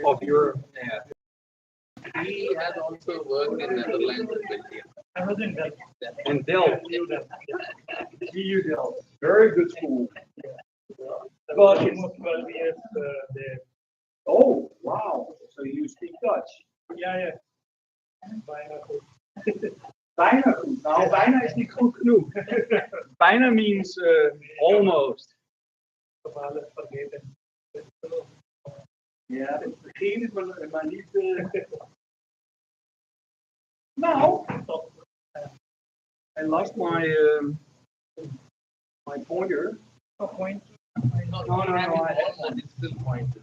Of Europe. Yeah. He has also worked in Netherlands and Belgium. I was in Delft. In Delft. EU Delft. Very good school. About almost 12 years there. Oh, wow. So you speak Dutch? Ja, ja. Bijna goed. Bijna goed. Nou, bijna is niet goed genoeg. Bijna means almost. Alles vergeten. Ja, het begin is maar niet. Nou, I lost my pointer. A point. No, I have one. It's still pointer.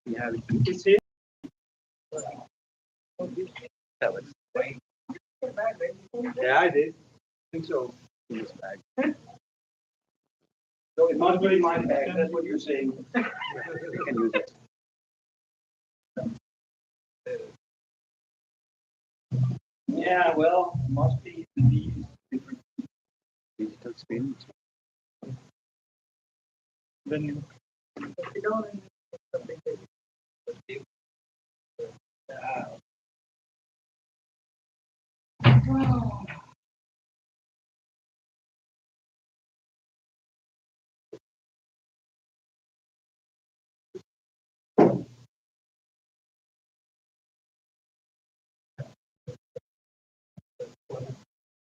Yeah, it's here. That was fine. Yeah, I did. I think so. In this bag. So it must be my bag. That's what you're saying. You can use it. Yeah, well, must be these different digital screens. Then you. Wow.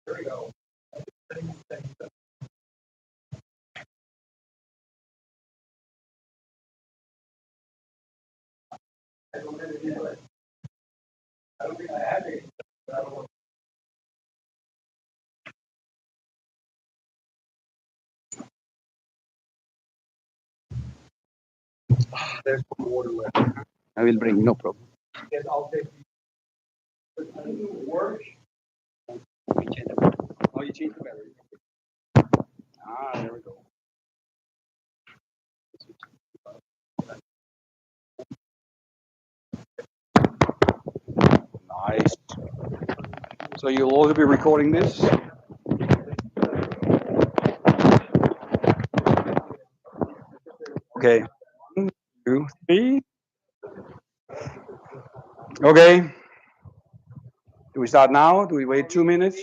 There we go. I don't think I have it. But I don't know. There's some water left. I will bring, no problem. Yes, I'll take work. Oh, you changed the battery. Ah, there we go. Nice. So you'll also be recording this? Okay. 1, 2, 3. Okay. Do we start now? Do we wait 2 minutes?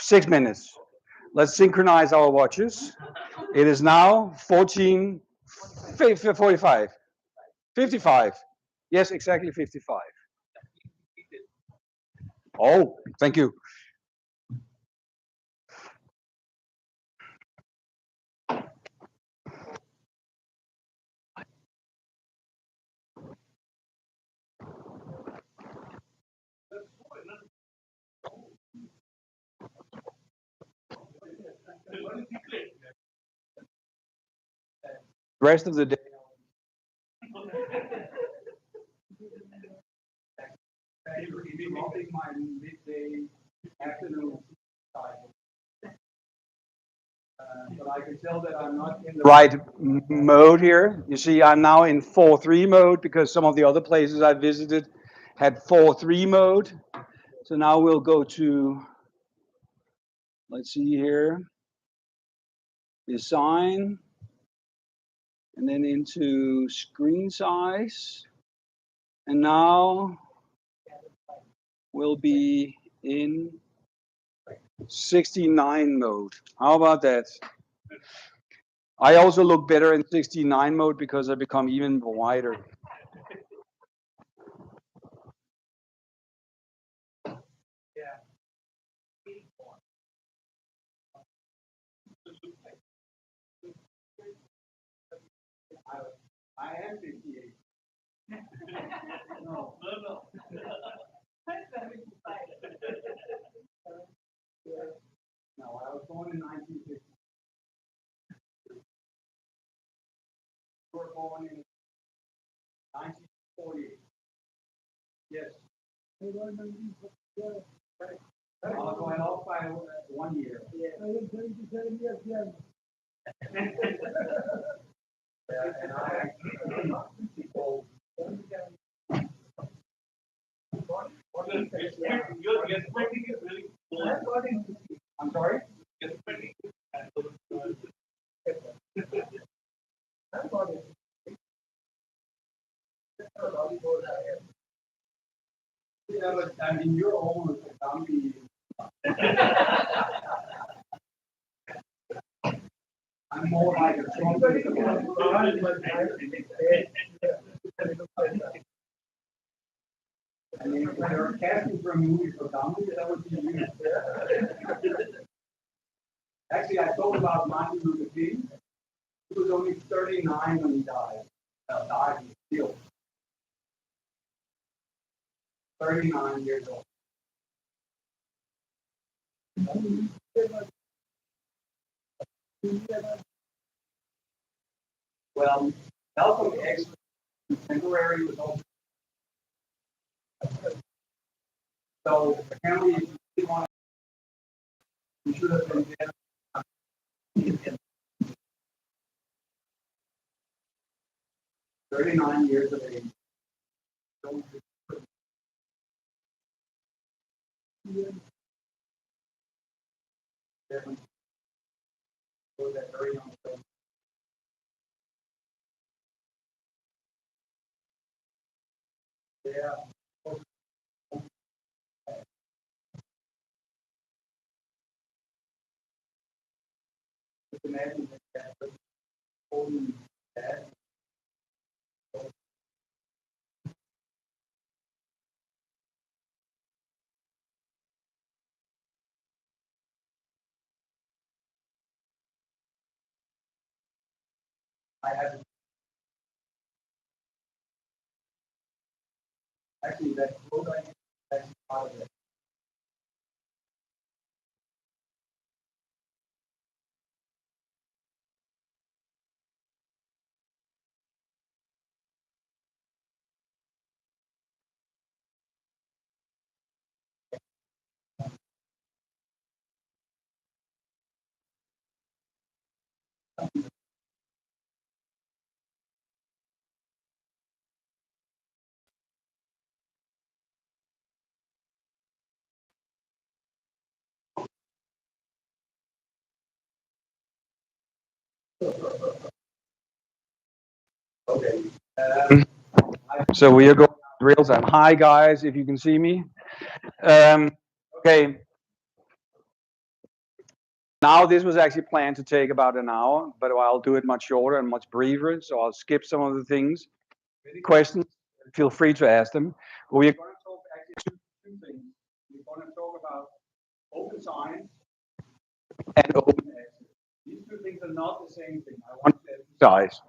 6 minutes. Let's synchronize our watches. It is now 14:45. 55. Yes, exactly 55. Oh, thank you. Rest of the day. My midday afternoon cycle. But I can tell that I'm not in the right mode here. You see, I'm now in 4-3 mode because some of the other places I visited had 4-3 mode. So now we'll go to, let's see here, design, and then into screen size. And now we'll be in 69 mode. How about that? I also look better in 69 mode because I become even wider. I am 58. No. No, I was born in 1950. You were born in 1948. Yes. I'm going off by 1 year. Yeah. And I people. Your guest spending is really cool. I'm sorry? Guest spending. Yeah, but I mean, you're almost a zombie. I'm more like a trumpet. I mean, if they were casting for a movie for zombies, that would be you. Actually, I thought about Martin Luther King. He was only 39 when he died. Died and killed. 39 years old. Well, Malcolm X contemporary was also. So apparently, if you want to, you should have been there. 39 years of age. That very young. Yeah. Just imagine that holding that. I had Actually, that quote I used is actually part of it. Okay. So we are going real time. Hi guys, if you can see me. Okay. Now this was actually planned to take about an hour, but I'll do it much shorter and much briefer. So I'll skip some of the things. Any questions? Feel free to ask them. But we're going to talk actually two things. We're going to talk about open science and open access. These two things are not the same thing. I want to emphasize.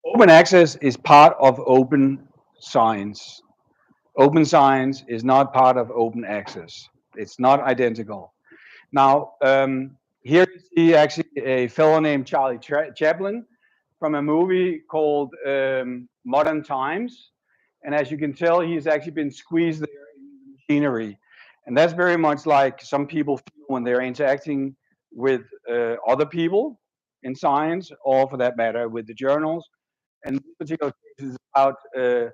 Open access is part of open science. Open science is not part of open access. It's not identical. Now, here you see actually a fellow named Charlie Chaplin from a movie called Modern Times. And as you can tell, he's actually been squeezed there in the machinery. And that's very much like some people feel when they're interacting with other people in science, or for that matter, with the journals. And this particular case is about the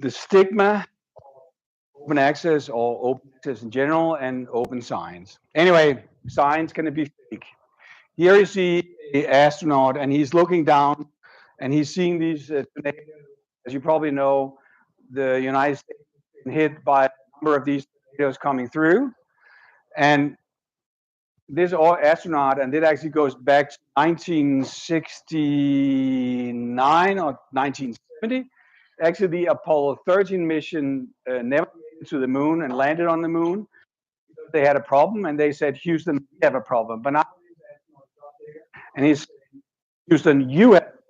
stigma, open access or open access in general, and open science. Anyway, science can be fake. Here you see an astronaut, and he's looking down, and he's seeing these tornadoes. As you probably know, the United States has been hit by a number of these tornadoes coming through, and this astronaut, and it actually goes back to 1969 or 1970. Actually, the Apollo 13 mission never made it to the moon and landed on the moon. They had a problem, and they said, Houston, we have a problem. But now, and he's Houston, you have a problem.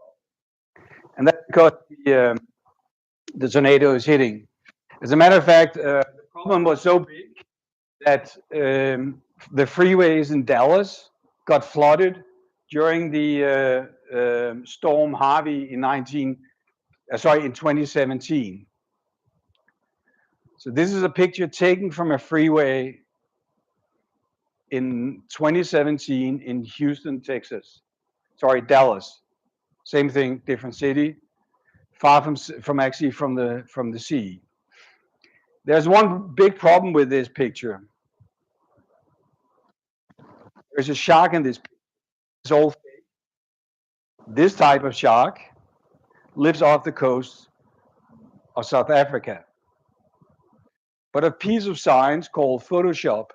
And that's because the tornado is hitting. As a matter of fact, the problem was so big that the freeways in Dallas got flooded during the storm Harvey in 2017. So this is a picture taken from a freeway in 2017 in Houston, Texas. Sorry, Dallas. Same thing, different city, far from actually from the sea. There's one big problem with this picture. There's a shark in this picture. It's all fake. This type of shark lives off the coast of South Africa. But a piece of science called Photoshop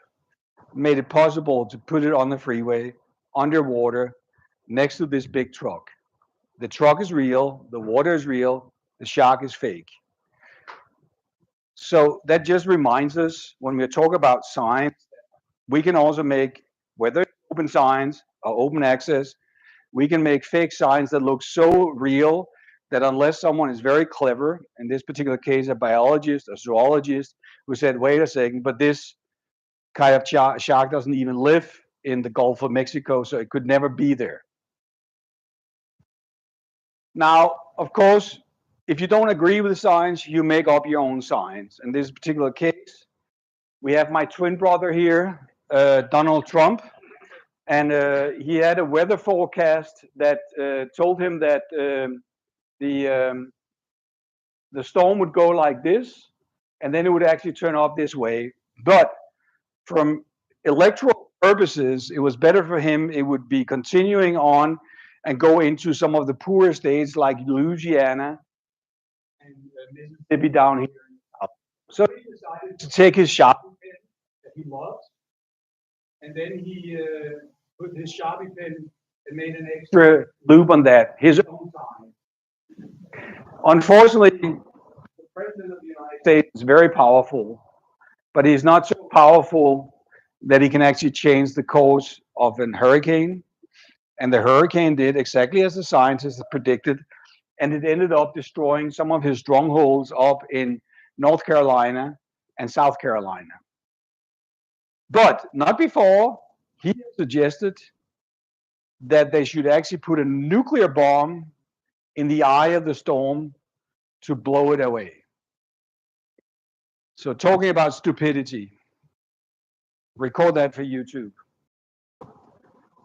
made it possible to put it on the freeway, underwater, next to this big truck. The truck is real, the water is real, the shark is fake. So that just reminds us when we talk about science, we can also make, whether it's open science or open access, we can make fake science that looks so real that unless someone is very clever, in this particular case, a biologist, a zoologist, who said, wait a second, but this kind of shark doesn't even live in the Gulf of Mexico, so it could never be there. Now, of course, if you don't agree with the science, you make up your own science. In this particular case, we have my twin brother here, Donald Trump, and he had a weather forecast that told him that the storm would go like this, and then it would actually turn off this way. But from electoral purposes, it was better for him. It would be continuing on and go into some of the poorer states like Louisiana and Mississippi down here. So he decided to take his Sharpie pen that he loves, and then he put his Sharpie pen and made an extra loop on that, his own time. Unfortunately, the President of the United States is very powerful, but he's not so powerful that he can actually change the course of a hurricane. And the hurricane did exactly as the scientists predicted, and it ended up destroying some of his strongholds up in North Carolina and South Carolina. But not before he suggested that they should actually put a nuclear bomb in the eye of the storm to blow it away. So talking about stupidity, record that for YouTube.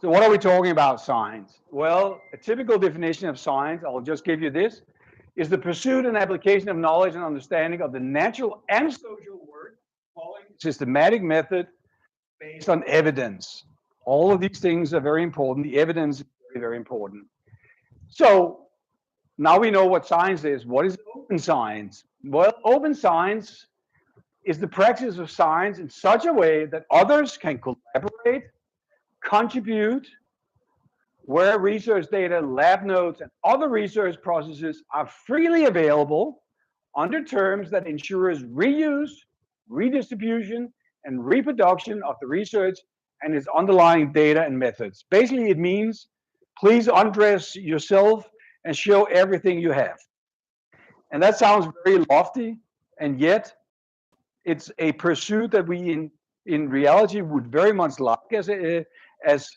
So what are we talking about science? Well, a typical definition of science, I'll just give you this, is the pursuit and application of knowledge and understanding of the natural and social world following a systematic method based on evidence. All of these things are very important. The evidence is very, very important. So now we know what science is. What is open science? Well, open science is the practice of science in such a way that others can collaborate, contribute, where research data, lab notes, and other research processes are freely available under terms that ensures reuse, redistribution, and reproduction of the research and its underlying data and methods. Basically, it means please undress yourself and show everything you have. And that sounds very lofty, and yet it's a pursuit that we in reality would very much like as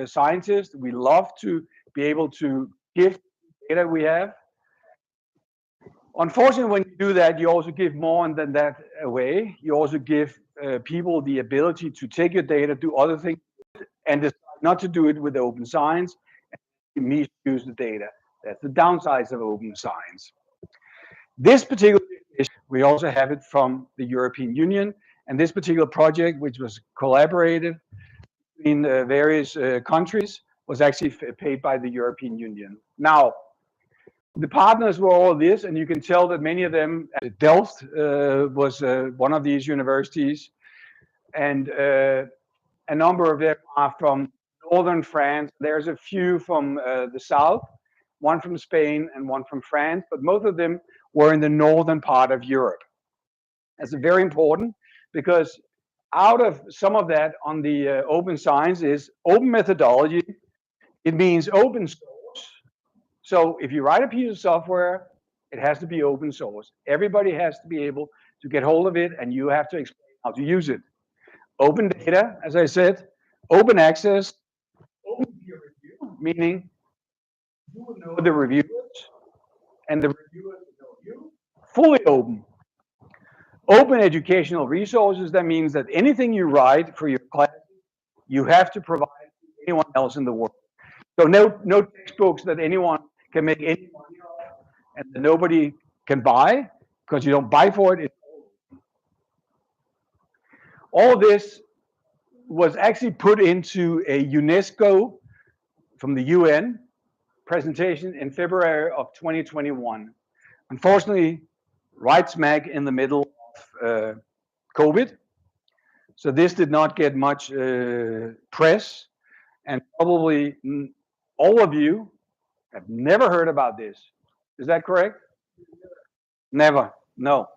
scientists. We love to be able to give data we have. Unfortunately, when you do that, you also give more than that away. You also give people the ability to take your data, do other things, and decide not to do it with open science, and misuse the data. That's the downsides of open science. This particular issue, we also have it from the European Union, and this particular project, which was collaborative between various countries, was actually paid by the European Union. Now, the partners were all this, and you can tell that many of them, Delft was one of these universities, and a number of them are from northern France. There's a few from the south, one from Spain and one from France, but most of them were in the northern part of Europe. That's very important because out of some of that on the open science is open methodology. It means open source. So if you write a piece of software, it has to be open source. Everybody has to be able to get hold of it, and you have to explain how to use it. Open data, as I said, open access, open peer review, meaning you will know the reviewers, and the reviewers will know you. Fully open. Open educational resources, that means that anything you write for your class, you have to provide to anyone else in the world. So no textbooks that anyone can make any money off and that nobody can buy because you don't buy for it. All this was actually put into a UNESCO from the UN presentation in February of 2021. Unfortunately, right smack in the middle of COVID. So this did not get much press, and probably all of you have never heard about this. Is that correct? Never, no.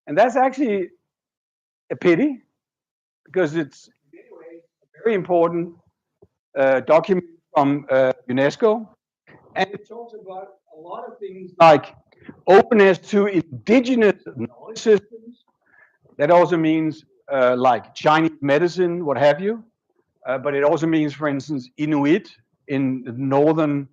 And that's actually a pity because it's anyway a very important document from UNESCO. And it talks about a lot of things like openness to indigenous knowledge systems. That also means like Chinese medicine, what have you. But it also means, for instance, Inuit in the northern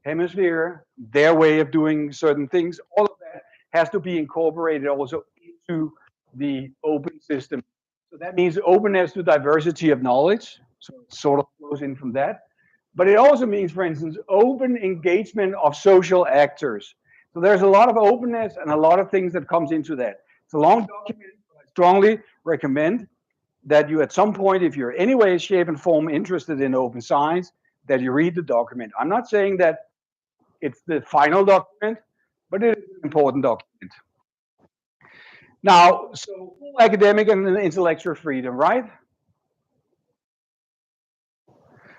hemisphere, their way of doing certain things. All of that has to be incorporated also into the open system. So that means openness to diversity of knowledge. So it sort of flows in from that. But it also means, for instance, open engagement of social actors. So there's a lot of openness and a lot of things that comes into that. It's a long document. I strongly recommend that you at some point, if you're any way, shape, and form interested in open science, that you read the document. I'm not saying that it's the final document, but it is an important document. Now, so full academic and intellectual freedom, right?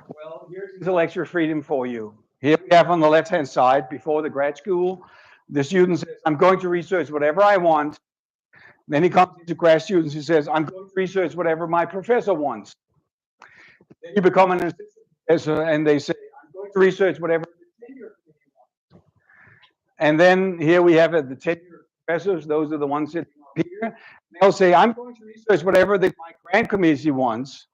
Well, here's intellectual freedom for you. Here we have on the left-hand side, before the grad school, the student says, I'm going to research whatever I want. Then he comes into grad students, he says, I'm going to research whatever my professor wants. Then you become an assistant professor, and they say, I'm going to research whatever the tenure committee wants. And then here we have the tenured professors. Those are the ones sitting up here. They'll say, I'm going to research whatever my grant committee wants.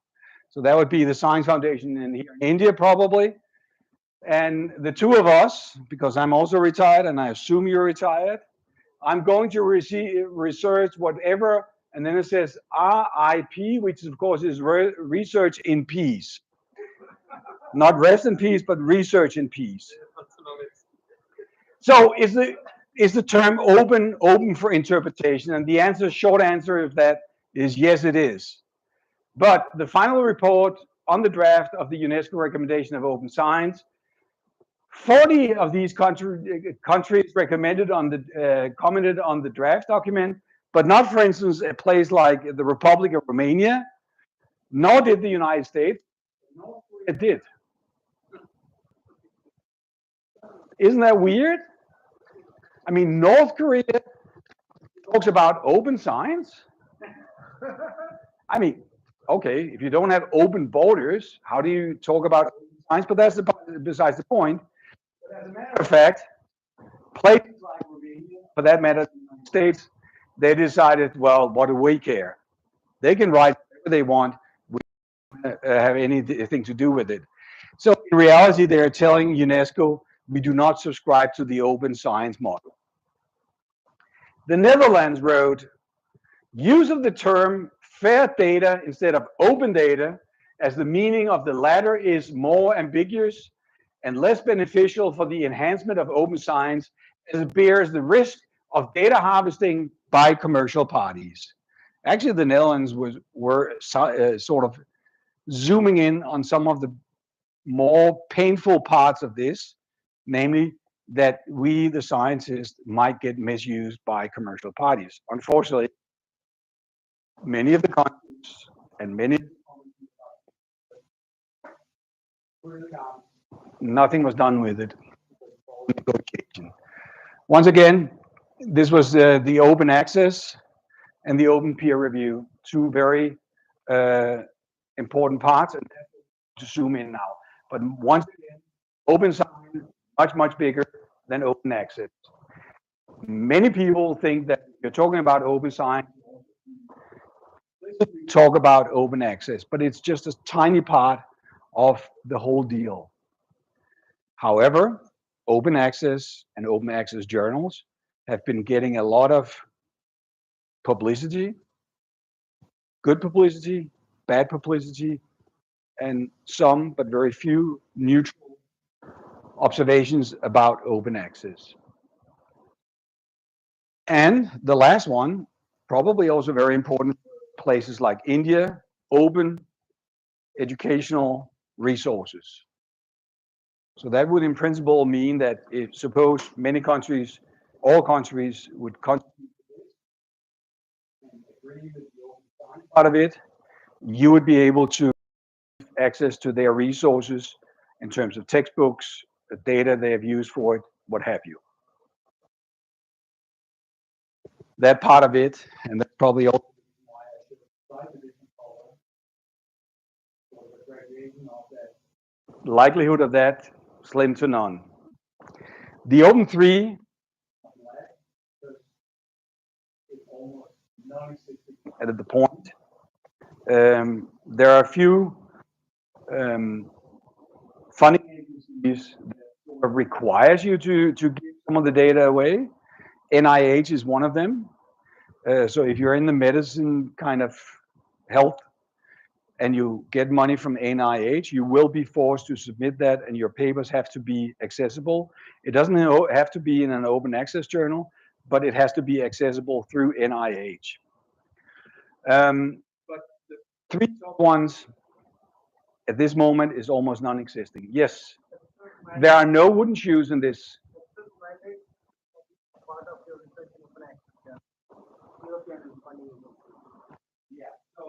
So that would be the Science Foundation in here in India, probably. And the two of us, because I'm also retired, and I assume you're retired, I'm going to research whatever, and then it says RIP, which of course is research in peace. Not rest in peace, but research in peace. So is the term open for interpretation? And the answer, short answer of that is yes, it is. But the final report on the draft of the UNESCO recommendation of open science, 40 of these countries recommended on the commented on the draft document, but not, for instance, a place like the Republic of Romania, nor did the United States, nor it did. Isn't that weird? I mean, North Korea talks about open science. I mean, okay, if you don't have open borders, how do you talk about open science? But that's besides the point. But as a matter of fact, places like Romania, for that matter, the United States, they decided, well, what do we care? They can write whatever they want. We don't have anything to do with it. So in reality, they're telling UNESCO, we do not subscribe to the open science model. The Netherlands wrote, use of the term fair data instead of open data, as the meaning of the latter is more ambiguous and less beneficial for the enhancement of open science, as it bears the risk of data harvesting by commercial parties. Actually, the Netherlands were sort of zooming in on some of the more painful parts of this, namely that we, the scientists, might get misused by commercial parties. Unfortunately, many of the countries and many nothing was done with it. Negotiation. Once again, this was the open access and the open peer review, two very important parts, and to zoom in now. But once again, open science, much bigger than open access. Many people think that you're talking about open science, talk about open access, but it's just a tiny part of the whole deal. However, open access and open access journals have been getting a lot of publicity, good publicity, bad publicity, and some, but very few, neutral observations about open access. And the last one, probably also very important, places like India, open educational resources. So that would in principle mean that if suppose many countries, all countries would contribute part of it, you would be able to access to their resources in terms of textbooks, the data they have used for it, what have you. That part of it, and that's probably also why I should have tried the different color. So the graduation of that likelihood of that, slim to none. The open 3 is almost non-existent at the point. There are a few funding agencies that sort of requires you to give some of the data away. NIH is one of them. So if you're in the medicine kind of health and you get money from NIH, you will be forced to submit that, and your papers have to be accessible. It doesn't have to be in an open access journal, but it has to be accessible through NIH. But the 3 top ones at this moment is almost non-existing. Yes, there are no wooden shoes in this. Yeah. So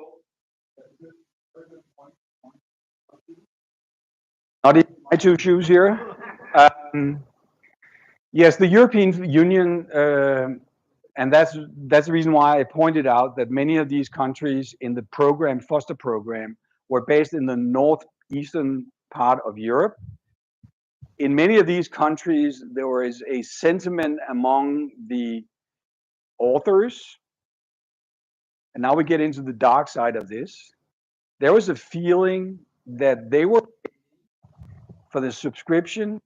not even my 2 shoes here. Yes, the European Union, and that's the reason why I pointed out that many of these countries in the program, foster program, were based in the northeastern part of Europe. in many of these countries, there is a sentiment among the authors, and now we get into the dark side of this. There was a feeling that they were for the subscription,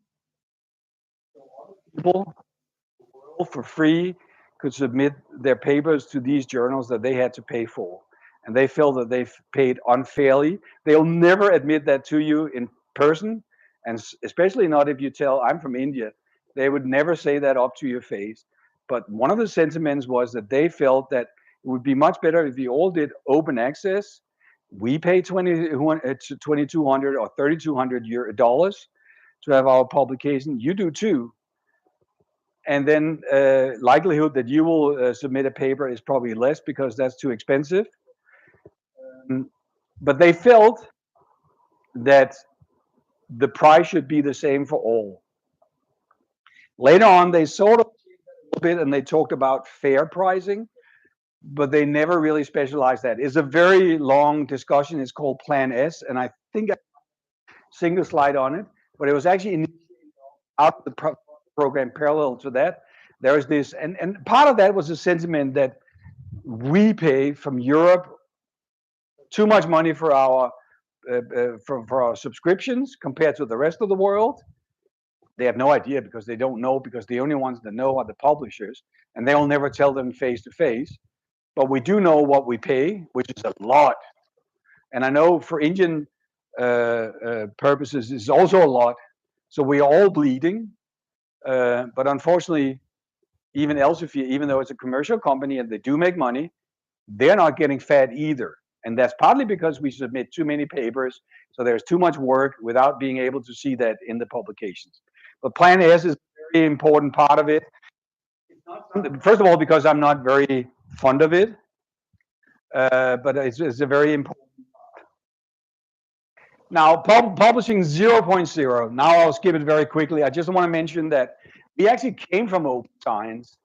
people for free could submit their papers to these journals that they had to pay for. And they felt that they've paid unfairly. They'll never admit that to you in person, and especially not if you tell, I'm from India. They would never say that up to your face. But one of the sentiments was that they felt that it would be much better if we all did open access. We pay 2,200 or 3,200 dollars to have our publication. You do too. And then likelihood that you will submit a paper is probably less because that's too expensive. But they felt that the price should be the same for all. Later on, they sort of changed that a little bit and they talked about fair pricing, but they never really specialized that. It's a very long discussion. It's called Plan S, and I think I single slide on it, but it was actually out of the program parallel to that. There is this, and part of that was a sentiment that we pay from Europe too much money for our subscriptions compared to the rest of the world. They have no idea because they don't know, because the only ones that know are the publishers, and they'll never tell them face to face. But we do know what we pay, which is a lot. And I know for Indian purposes, it's also a lot. So we are all bleeding. But unfortunately, even Elsevier, even though it's a commercial company and they do make money, they're not getting fat either. And that's partly because we submit too many papers, so there's too much work without being able to see that in the publications. But Plan S is a very important part of it. It's not, first of all, because I'm not very fond of it, but it's a very important part. Now, publishing 0.0. Now I'll skip it very quickly. I just want to mention that we actually came from open science,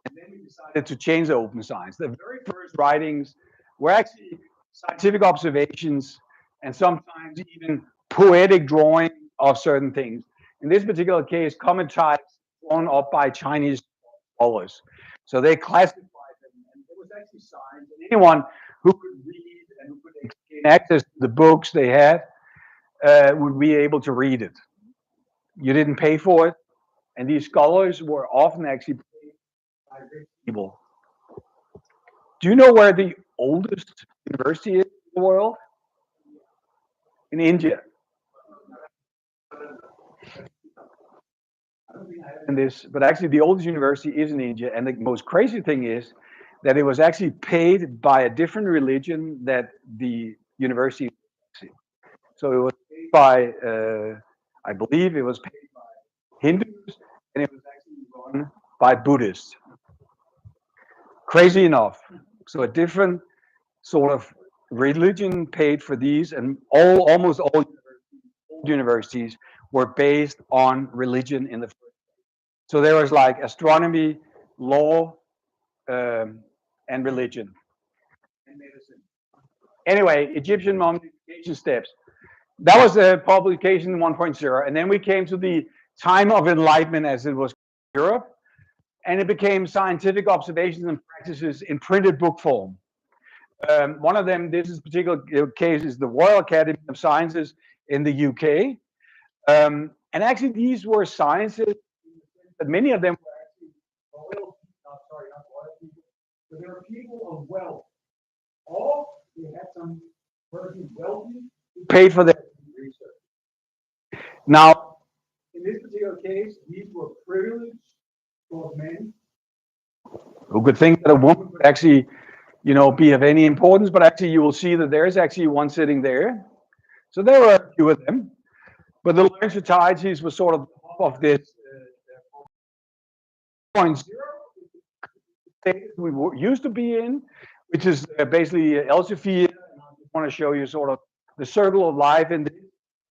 and then we decided to change the open science. The very first writings were actually scientific observations and sometimes even poetic drawing of certain things. In this particular case, comet types drawn up by Chinese scholars. So they classified them, and it was actually science. And anyone who could read and who could gain access to the books they had would be able to read it. You didn't pay for it, and these scholars were often actually paid by rich people. Do you know where the oldest university is in the world? In India. I don't think I have in this, but actually the oldest university is in India, and the most crazy thing is that it was actually paid by a different religion that the university. So it was paid by, I believe it was paid by Hindus, and it was actually run by Buddhists. Crazy enough. So a different sort of religion paid for these, and almost all universities were based on religion in the first place. So there was like astronomy, law, and religion, and medicine. Anyway, Egyptian mummification steps. That was the publication 1.0, and then we came to the time of enlightenment, as it was in Europe, and it became scientific observations and practices in printed book form. One of them, this is particular case, is the Royal Academy of Sciences in the UK. And actually, these were sciences, but many of them were actually royal, not royal people, but they were people of wealth. Or they had some person wealthy who paid for their research. Now, in this particular case, these were privileged sort of men who could think that a woman could actually, be of any importance, but actually you will see that there is actually one sitting there. So there were a few of them, but the learned societies were sort of this 0.0 state we used to be in, which is basically Elsevier. I just want to show you sort of the circle of life and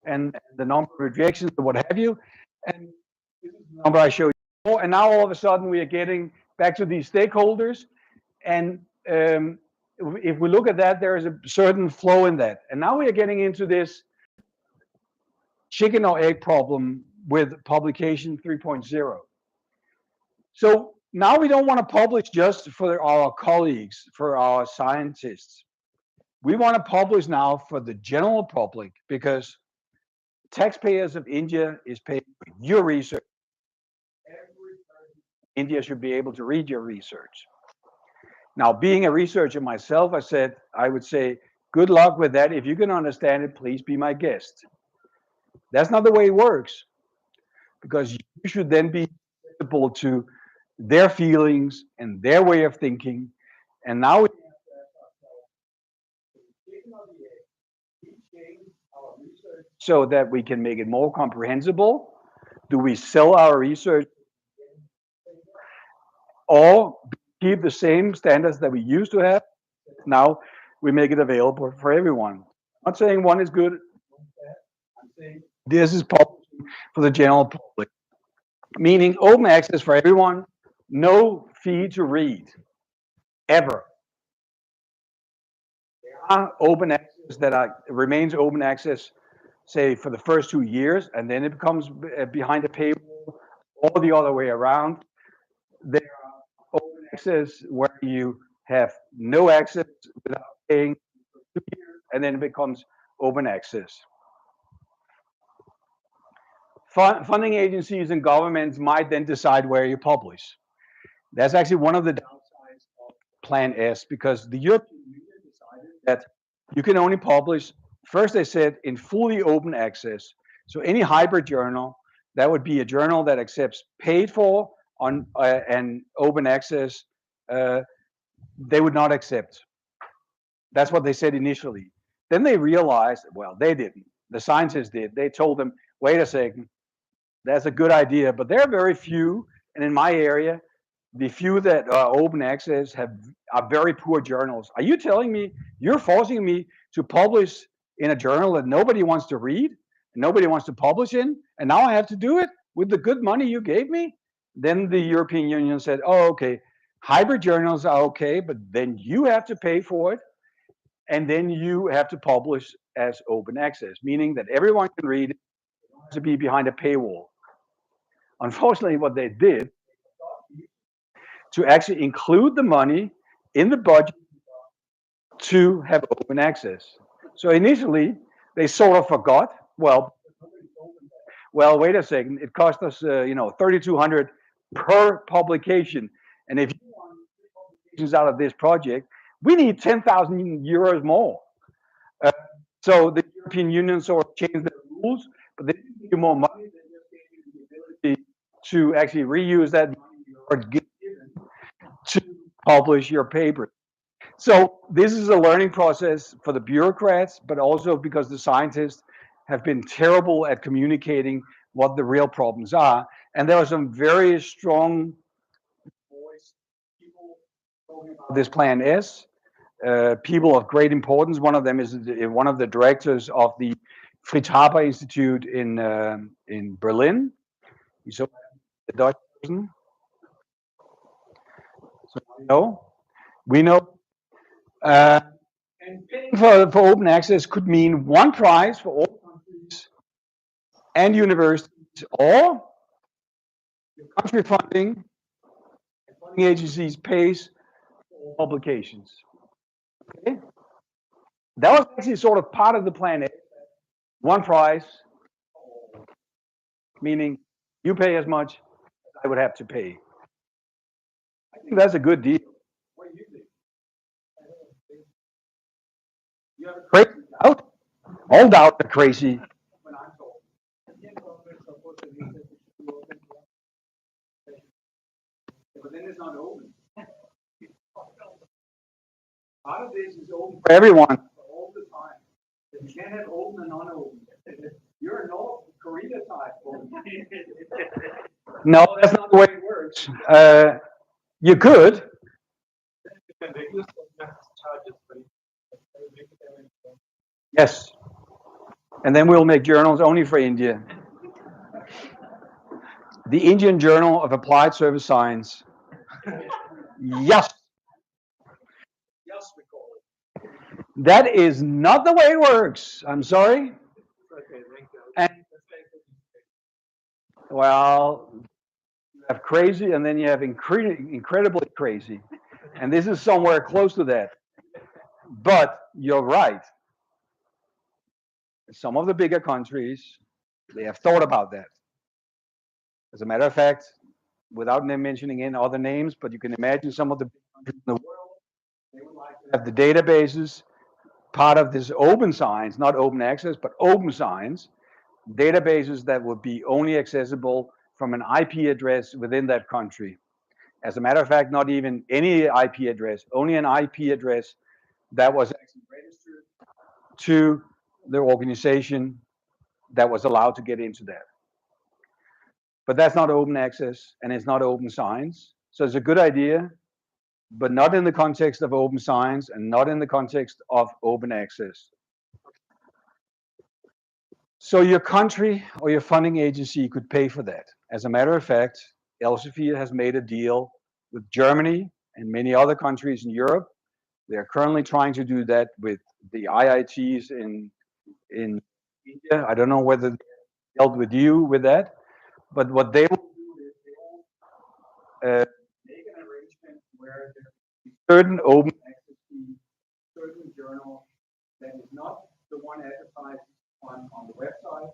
the number of rejections and what have you. And this is the number I showed you. And now all of a sudden we are getting back to these stakeholders, and if we look at that, there is a certain flow in that. And now we are getting into this chicken or egg problem with publication 3.0. So now we don't want to publish just for our colleagues, for our scientists. We want to publish now for the general public because taxpayers of India is paying for your research. Every person in India should be able to read your research. Now, being a researcher myself, I would say, good luck with that. If you can understand it, please be my guest. That's not the way it works, because you should then be sensible to their feelings and their way of thinking. And now we change our research so that we can make it more comprehensible. Do we sell our research or keep the same standards that we used to have? Now we make it available for everyone. I'm not saying one is good. I'm saying this is publishing for the general public, meaning open access for everyone, no fee to read, ever. There are open access that remains open access, say for the first 2 years, and then it becomes behind a paywall, or the other way around. There are open access where you have no access without paying for 2 years, and then it becomes open access. Funding agencies and governments might then decide where you publish. That's actually one of the downsides of Plan S, because the European Union decided that you can only publish, first they said, in fully open access. So any hybrid journal, that would be a journal that accepts paid for on and open access, they would not accept. That's what they said initially. Then they realized, well, they didn't. The scientists did. They told them, wait a second, that's a good idea, but there are very few, and in my area, the few that are open access are very poor journals. Are you telling me you're forcing me to publish in a journal that nobody wants to read, and nobody wants to publish in, and now I have to do it with the good money you gave me? Then the European Union said, oh, okay, hybrid journals are okay, but then you have to pay for it, and then you have to publish as open access, meaning that everyone can read it, it has to be behind a paywall. Unfortunately, what they did to actually include the money in the budget to have open access. So initially, they sort of forgot. Well, wait a second. It cost us, 3,200 per publication, and if you want publications out of this project, we need 10,000 euros more. So the European Union sort of changed the rules, but they didn't give you more money. They just gave you the ability to actually reuse that money or given to publish your paper. So this is a learning process for the bureaucrats, but also because the scientists have been terrible at communicating what the real problems are. And there are some very strong voice people talking about this Plan S, people of great importance. One of them is one of the directors of the Fritz Haber Institute in Berlin. He's a Dutch person. So we know. And paying for open access could mean one prize for all countries and universities, or your country funding and funding agencies pays for all publications. Okay? That was actually sort of part of the plan. One prize, meaning you pay as much as I would have to pay. I think that's a good deal. What do you think? You have a crazy doubt? All doubts are crazy. When I'm told. But then it's not open. Part of this is open for everyone all the time. You can't have open and unopened. You're a North Korea type. No, that's not the way it works. You could. Yes. And then we'll make journals only for India. The Indian Journal of Applied Service Science. Yes. Yes, we call it. That is not the way it works. I'm sorry. Okay, thank you. And Well, you have crazy, and then you have incredibly crazy, and this is somewhere close to that. But you're right. Some of the bigger countries, they have thought about that. As a matter of fact, without mentioning any other names, but you can imagine some of the big countries in the world, they would like to have the databases part of this open science, not open access, but open science, databases that would be only accessible from an IP address within that country. As a matter of fact, not even any IP address, only an IP address that was actually registered to the organization that was allowed to get into that. But that's not open access and it's not open science. So it's a good idea, but not in the context of open science and not in the context of open access. So your country or your funding agency could pay for that. As a matter of fact, Elsevier has made a deal with Germany and many other countries in Europe. They're currently trying to do that with the IITs in India. I don't know whether they dealt with you with that, but what they will do is they will make an arrangement where there is certain open access to certain journal that is not the one advertised on the website.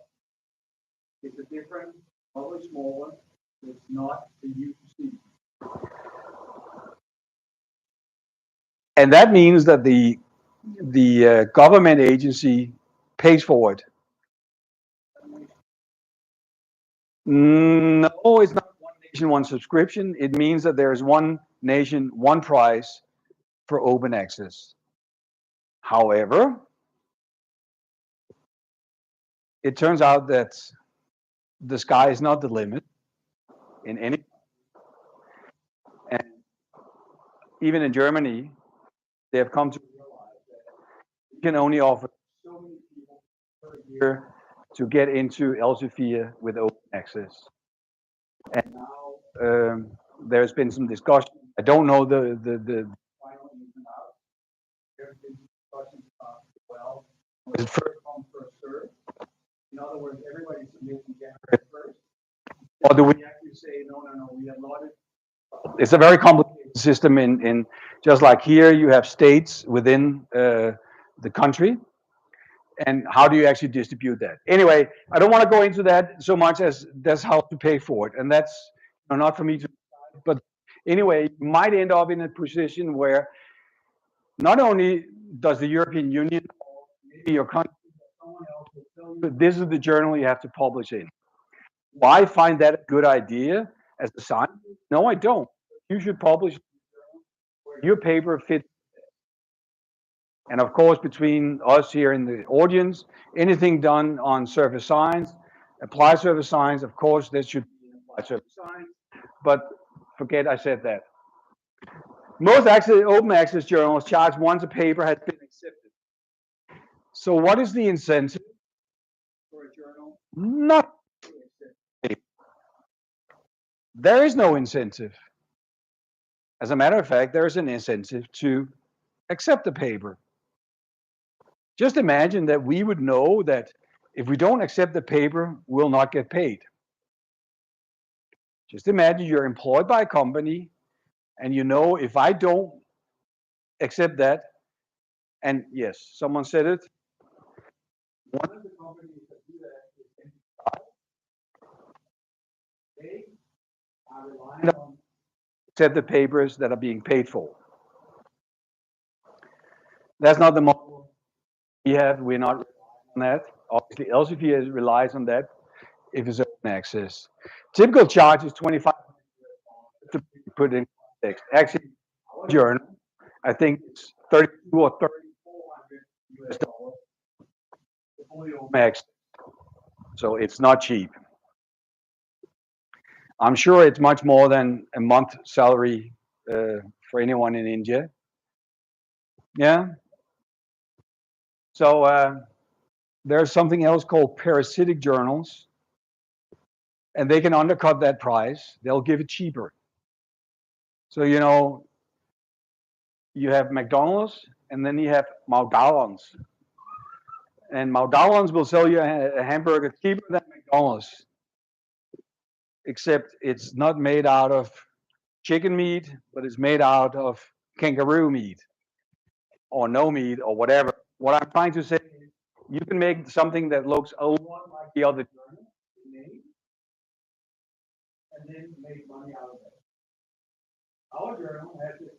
It's a different, probably smaller. It's not the UC. And that means that the government agency pays for it. No, it's not one nation, one subscription. It means that there is one nation, one price for open access. However, it turns out that the sky is not the limit in any, and even in Germany, they have come to realize that you can only offer so many people per year to get into Elsevier with open access. And now there's been some discussion. I don't know the final ins and outs. There's been discussions about, well, is it first come, first served? In other words, everybody submits in January 1st. Or do we actually say, no, we allotted? It's a very complicated system in just like here, you have states within the country. And how do you actually distribute that? Anyway, I don't want to go into that so much as that's how to pay for it. And that's not for me to decide. But anyway, you might end up in a position where not only does the European Union or maybe your country, someone else will tell you this is the journal you have to publish in. Do I find that a good idea as a scientist? No, I don't. You should publish where your paper fits. And of course, between us here in the audience, anything done on surface science, applied surface science, of course, that should be applied surface science. But forget I said that. Most open access journals charge once a paper has been accepted. So what is the incentive for a journal not to accept paper? There is no incentive. As a matter of fact, there is an incentive to accept the paper. Just imagine that we would know that if we don't accept the paper, we'll not get paid. Just imagine you're employed by a company and you know if I don't accept that, and yes, someone said it, one of the companies that do that is NPI. They are relying on accept the papers that are being paid for. That's not the model we have. We're not relying on that. Obviously, Elsevier relies on that if it's open access. Typical charge is 25 to put in context. Actually, our journal, I think it's 32 or 3,400 US dollars. Fully open access. So it's not cheap. I'm sure it's much more than a month salary for anyone in India. Yeah. So there's something else called parasitic journals, and they can undercut that price. They'll give it cheaper. So you have McDonald's, and then you have McDonald's, and McDonald's will sell you a hamburger cheaper than McDonald's. except it's not made out of chicken meat, but it's made out of kangaroo meat or no meat or whatever. What I'm trying to say is you can make something that looks a lot like the other journal and then make money out of it. Our journal has this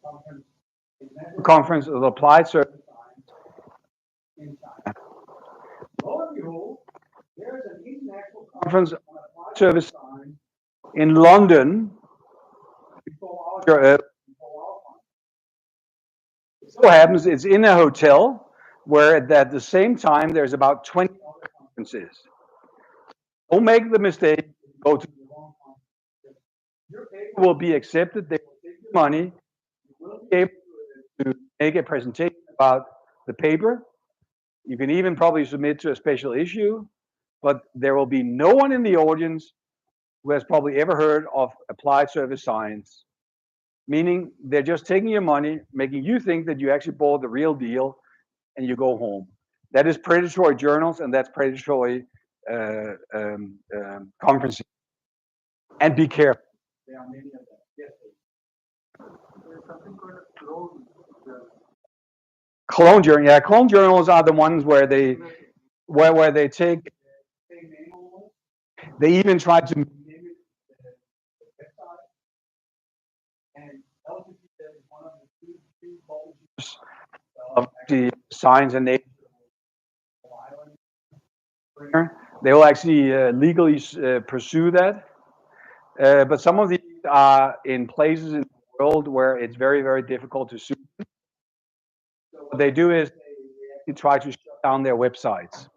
conference of applied service science in China. Lo and behold, there's an international conference on applied service science in London before our conference. It so happens it's in a hotel where at the same time there's about 20 other conferences. Don't make the mistake, go to the wrong conference. Your paper will be accepted, they will take your money, you will be able to make a presentation about the paper. You can even probably submit to a special issue, but there will be no one in the audience who has probably ever heard of applied service science. Meaning they're just taking your money, making you think that you actually bought the real deal, and you go home. That is predatory journals, and that's predatory conferences. And be careful. There are many of them. Yes, there's something called a clone journal. Clone journal, yeah. Clone journals are the ones where they take. They even try to name it the website. And Elsevier is one of the two publishers of the Science and Nature. They will actually legally pursue that. But some of these are in places in the world where it's very, very difficult to sue. So what they do is they try to shut down their websites.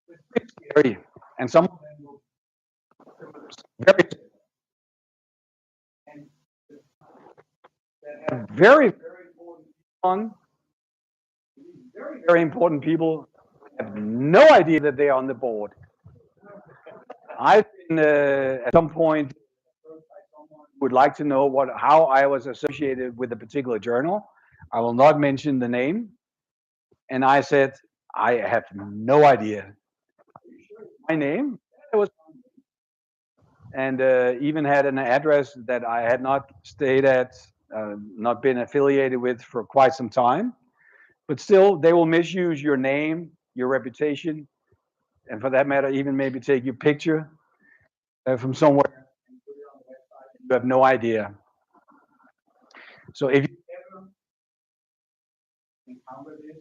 It's pretty scary. And some of them will very and that have very, very important people, very, very important people have no idea that they are on the board. I've been at some point would like to know how I was associated with a particular journal. I will not mention the name. And I said, I have no idea. My name? It was, and even had an address that I had not stayed at, not been affiliated with for quite some time. But still, they will misuse your name, your reputation, and for that matter, even maybe take your picture from somewhere and put it on the website. You have no idea. So if you ever encounter this,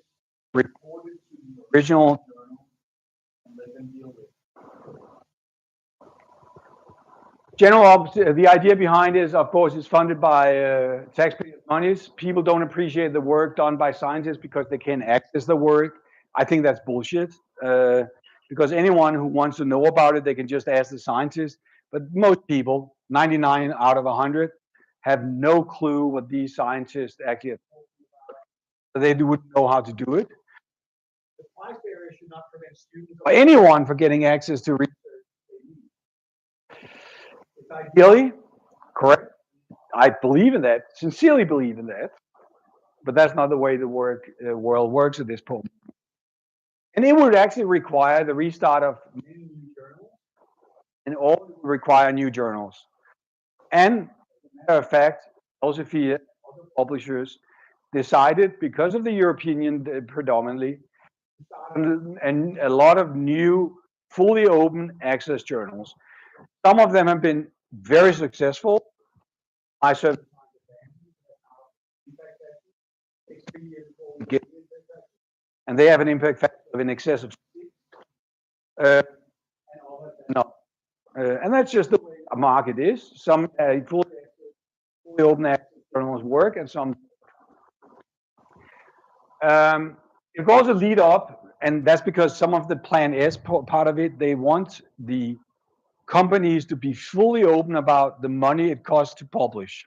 report it to the original journal and let them deal with it. The idea behind is, of course, it's funded by taxpayers' monies. People don't appreciate the work done by scientists because they can't access the work. I think that's bullshit. Because anyone who wants to know about it, they can just ask the scientists. But most people, 99 out of 100, have no clue what these scientists actually are talking about. They wouldn't know how to do it. The price barrier should not prevent students or anyone from getting access to research. It's ideally correct. I believe in that, sincerely believe in that. But that's not the way the world works at this point. And it would actually require the restart of many new journals, and all would require new journals. And as a matter of fact, Elsevier, other publishers, decided, because of the European Union predominantly, and a lot of new, fully open access journals. Some of them have been very successful. I served and they have an impact factor of in excess of 6. No. And that's just the way a market is. Some fully open access journals work, and some. It goes a lead up, and that's because some of the Plan S part of it, they want the companies to be fully open about the money it costs to publish,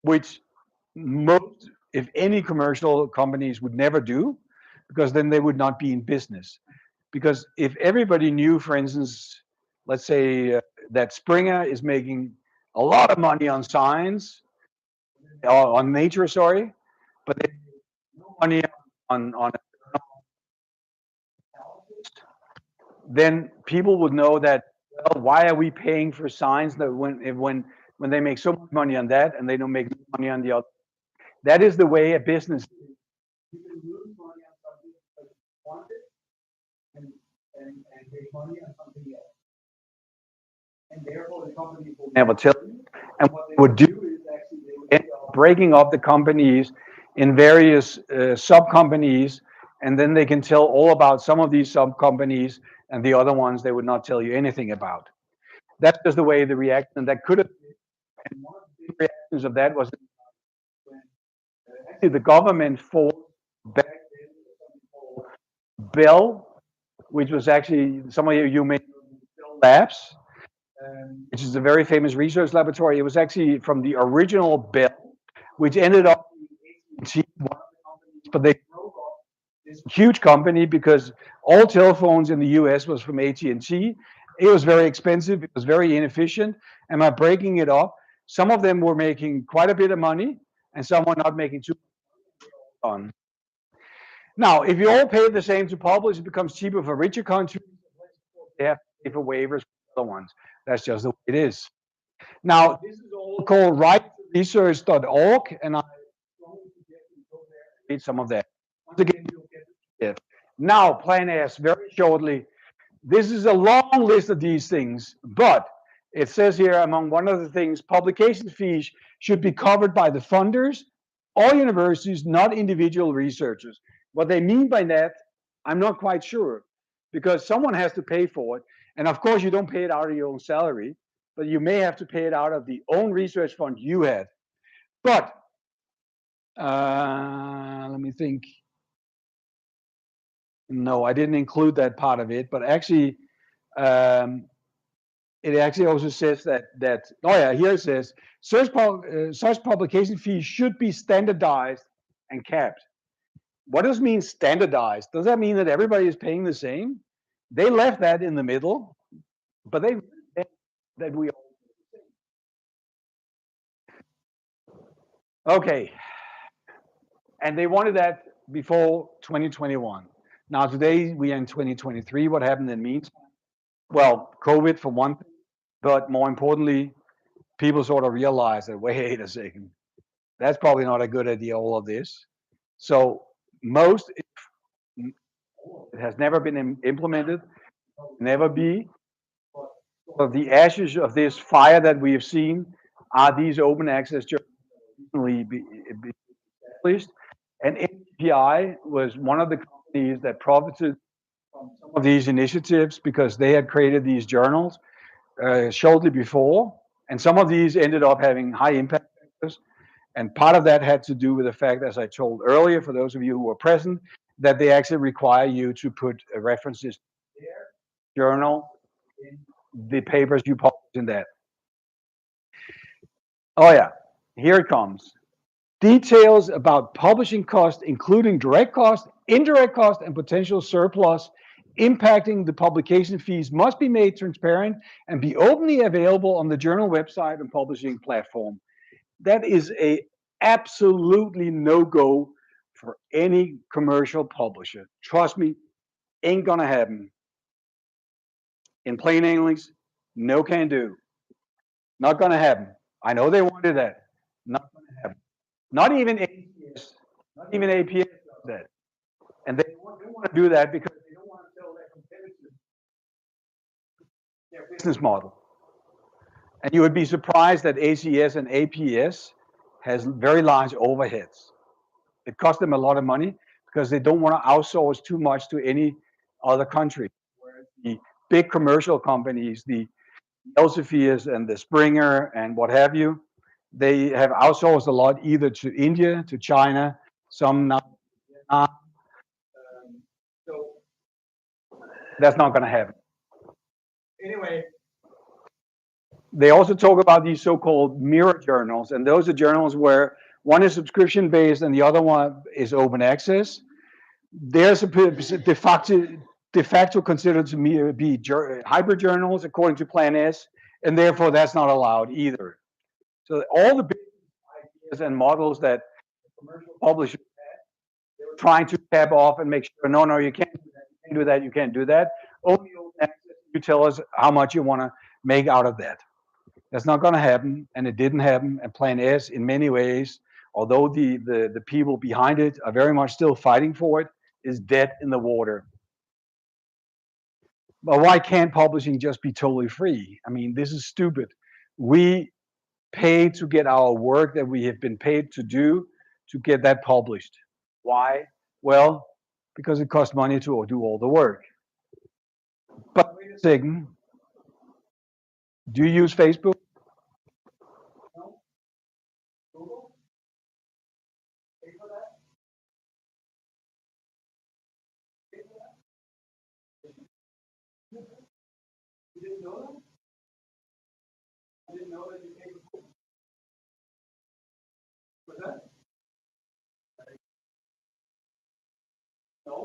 which most, if any, commercial companies would never do, because then they would not be in business. Because if everybody knew, for instance, let's say that Springer is making a lot of money on science, on nature, sorry, but they make no money on then people would know that, well, why are we paying for science that when they make so much money on that and they don't make money on the other? That is the way a business. You can lose money on something because you want it and make money on something else. And therefore the companies will never tell you. And what they would do is actually they would end up breaking up the companies in various sub-companies, and then they can tell all about some of these sub-companies, and the other ones they would not tell you anything about. That's just the way the reaction that could have been. And one of the big reactions of that was when actually the government forced back then something called Bell, which was actually some of you may know Bell Labs, which is a very famous research laboratory. It was actually from the original Bell, which ended up being AT&T, one of the companies, but they broke up this huge company because all telephones in the US was from AT&T. It was very expensive. It was very inefficient. And by breaking it up, some of them were making quite a bit of money, and some were not making too much money. Now, if you all pay the same to publish, it becomes cheaper for richer countries. They have to pay for waivers for other ones. That's just the way it is. Now, this is all called rightresearch.org, and I strongly suggest you go there and read some of that. Once again, you'll get it. Now, Plan S, very shortly. This is a long list of these things, but it says here, among one of the things, publication fees should be covered by the funders or universities, not individual researchers. What they mean by that, I'm not quite sure, because someone has to pay for it. And of course, you don't pay it out of your own salary, but you may have to pay it out of the own research fund you had. But let me think. No, I didn't include that part of it, but actually, it actually also says that oh yeah, here it says such publication fees should be standardized and capped. What does it mean standardized? Does that mean that everybody is paying the same? They left that in the middle, but they that we all pay the same. Okay, and they wanted that before 2021. Now today we are in 2023. What happened in the meantime? Well, COVID for one thing, but more importantly, people sort of realize that, wait a second, that's probably not a good idea, all of this. So most, it has never been implemented, never be. But the ashes of this fire that we have seen are these open access journals recently be established. And NPI was one of the companies that profited from some of these initiatives because they had created these journals shortly before, and some of these ended up having high impact factors. And part of that had to do with the fact, as I told earlier, for those of you who were present, that they actually require you to put references to their journal in the papers you publish in that. Oh yeah, here it comes. Details about publishing costs, including direct cost, indirect cost, and potential surplus impacting the publication fees must be made transparent and be openly available on the journal website and publishing platform. That is a absolutely no-go for any commercial publisher. Trust me, ain't gonna happen. In plain English, no can do. Not gonna happen. I know they wanted that. Not gonna happen. Not even APS. Not even APS does that. And they don't want to do that because they don't want to tell their competitors their business model. And you would be surprised that ACS and APS has very large overheads. It costs them a lot of money because they don't want to outsource too much to any other country. Whereas the big commercial companies, the Elseviers and the Springer and what have you, they have outsourced a lot either to India, to China, some now. So that's not going to happen. Anyway, they also talk about these so-called mirror journals, and those are journals where one is subscription-based and the other one is open access. They're de facto considered to be hybrid journals according to Plan S, and therefore that's not allowed either. So all the big ideas and models that commercial publishers had, they were trying to cap off and make sure, no, you can't do that, you can't do that, you can't do that. Only open access you tell us how much you want to make out of that. That's not going to happen, and it didn't happen. And Plan S, in many ways, although the people behind it are very much still fighting for it, is dead in the water. But why can't publishing just be totally free? I mean, this is stupid. We pay to get our work that we have been paid to do to get that published. Why? Well, because it costs money to do all the work. But wait a second. Do you use Facebook? No. Google? Pay for that? Pay for that? You didn't know that? You didn't know that you paid for Google? For that? No.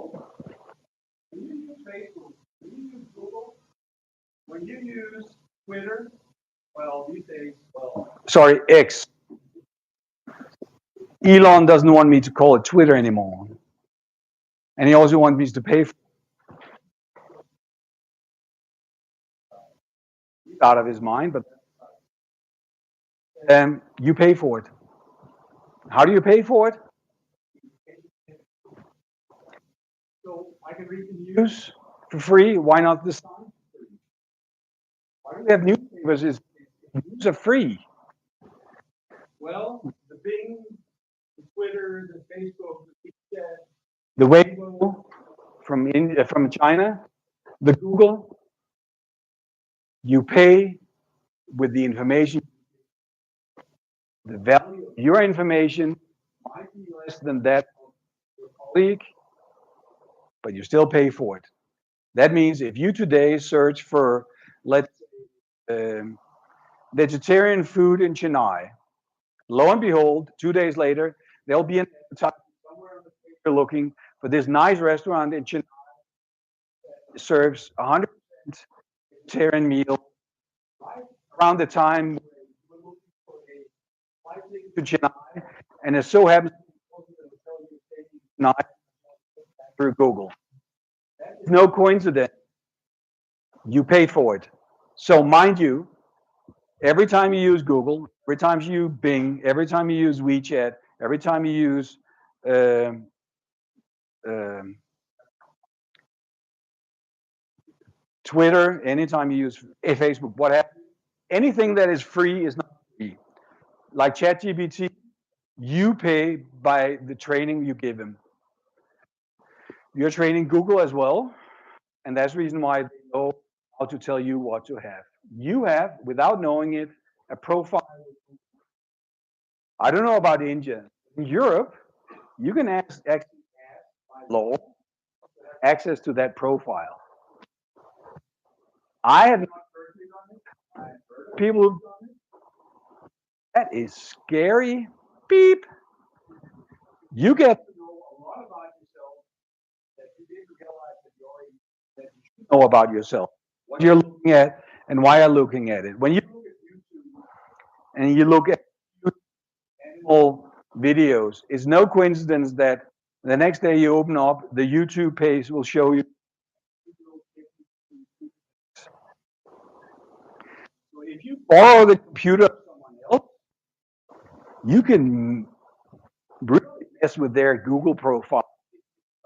When you use Facebook, when you use Google, when you use Twitter, well, these days, well, sorry, X. Elon doesn't want me to call it Twitter anymore. And he also wants me to pay for it. He's out of his mind, but you pay for it. How do you pay for it? So I can read the news for free. Why not the Sun? Why do we have newspapers? News are free. Well, the Bing, the Twitter, the Facebook, the Weibo from India, from China, the Google, you pay with the information. The value of your information might be less than that of your colleague, but you still pay for it. That means if you today search for, let's say, vegetarian food in Chennai, lo and behold, 2 days later, there'll be an advertisement somewhere on the page you're looking for this nice restaurant in Chennai that serves 100% vegetarian meal right around the time we're looking for a flight ticket to Chennai, and it so happens not through Google. That is no coincidence. You pay for it. So mind you, every time you use Google, every time you use Bing, every time you use WeChat, every time you use Twitter, anytime you use Facebook, what happens? Anything that is free is not free. Like ChatGPT, you pay by the training you give him. You're training Google as well, and that's the reason why they know how to tell you what to have. You have, without knowing it, a profile. I don't know about India. In Europe, you can ask by law access to that profile. I have not personally done it. I've heard of people who've done it. That is scary. Beep. You get to know a lot about yourself that you didn't realize that you should know about yourself. What you're looking at and why you're looking at it. When you look at YouTube and you look at animal videos, it's no coincidence that the next day you open up, the YouTube page will show you. So if you borrow the computer of someone else, you can really mess with their Google profile,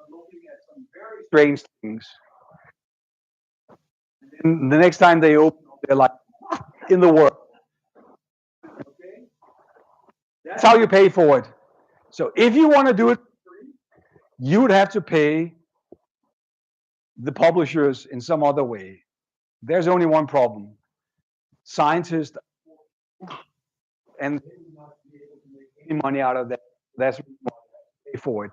looking at some very strange things. And the next time they open up, they're like, in the world. Okay? That's how you pay for it. So if you want to do it, you would have to pay the publishers in some other way. There's only one problem. Scientists and not be able to make any money out of that. That's why they pay for it.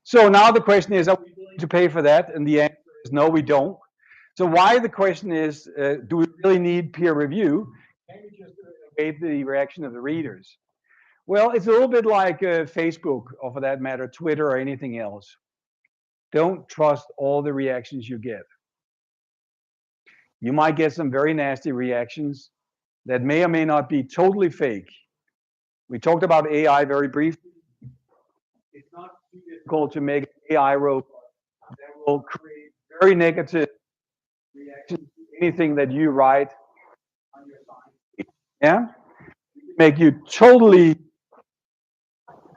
So now the question is, are we willing to pay for that? And the answer is no, we don't. So why the question is, do we really need peer review? Can we just await the reaction of the readers? Well, it's a little bit like Facebook, or for that matter, Twitter or anything else. Don't trust all the reactions you get. You might get some very nasty reactions that may or may not be totally fake. We talked about AI very briefly. It's not too difficult to make an AI robot that will create very negative reactions anything that you write on your science. Yeah, make you totally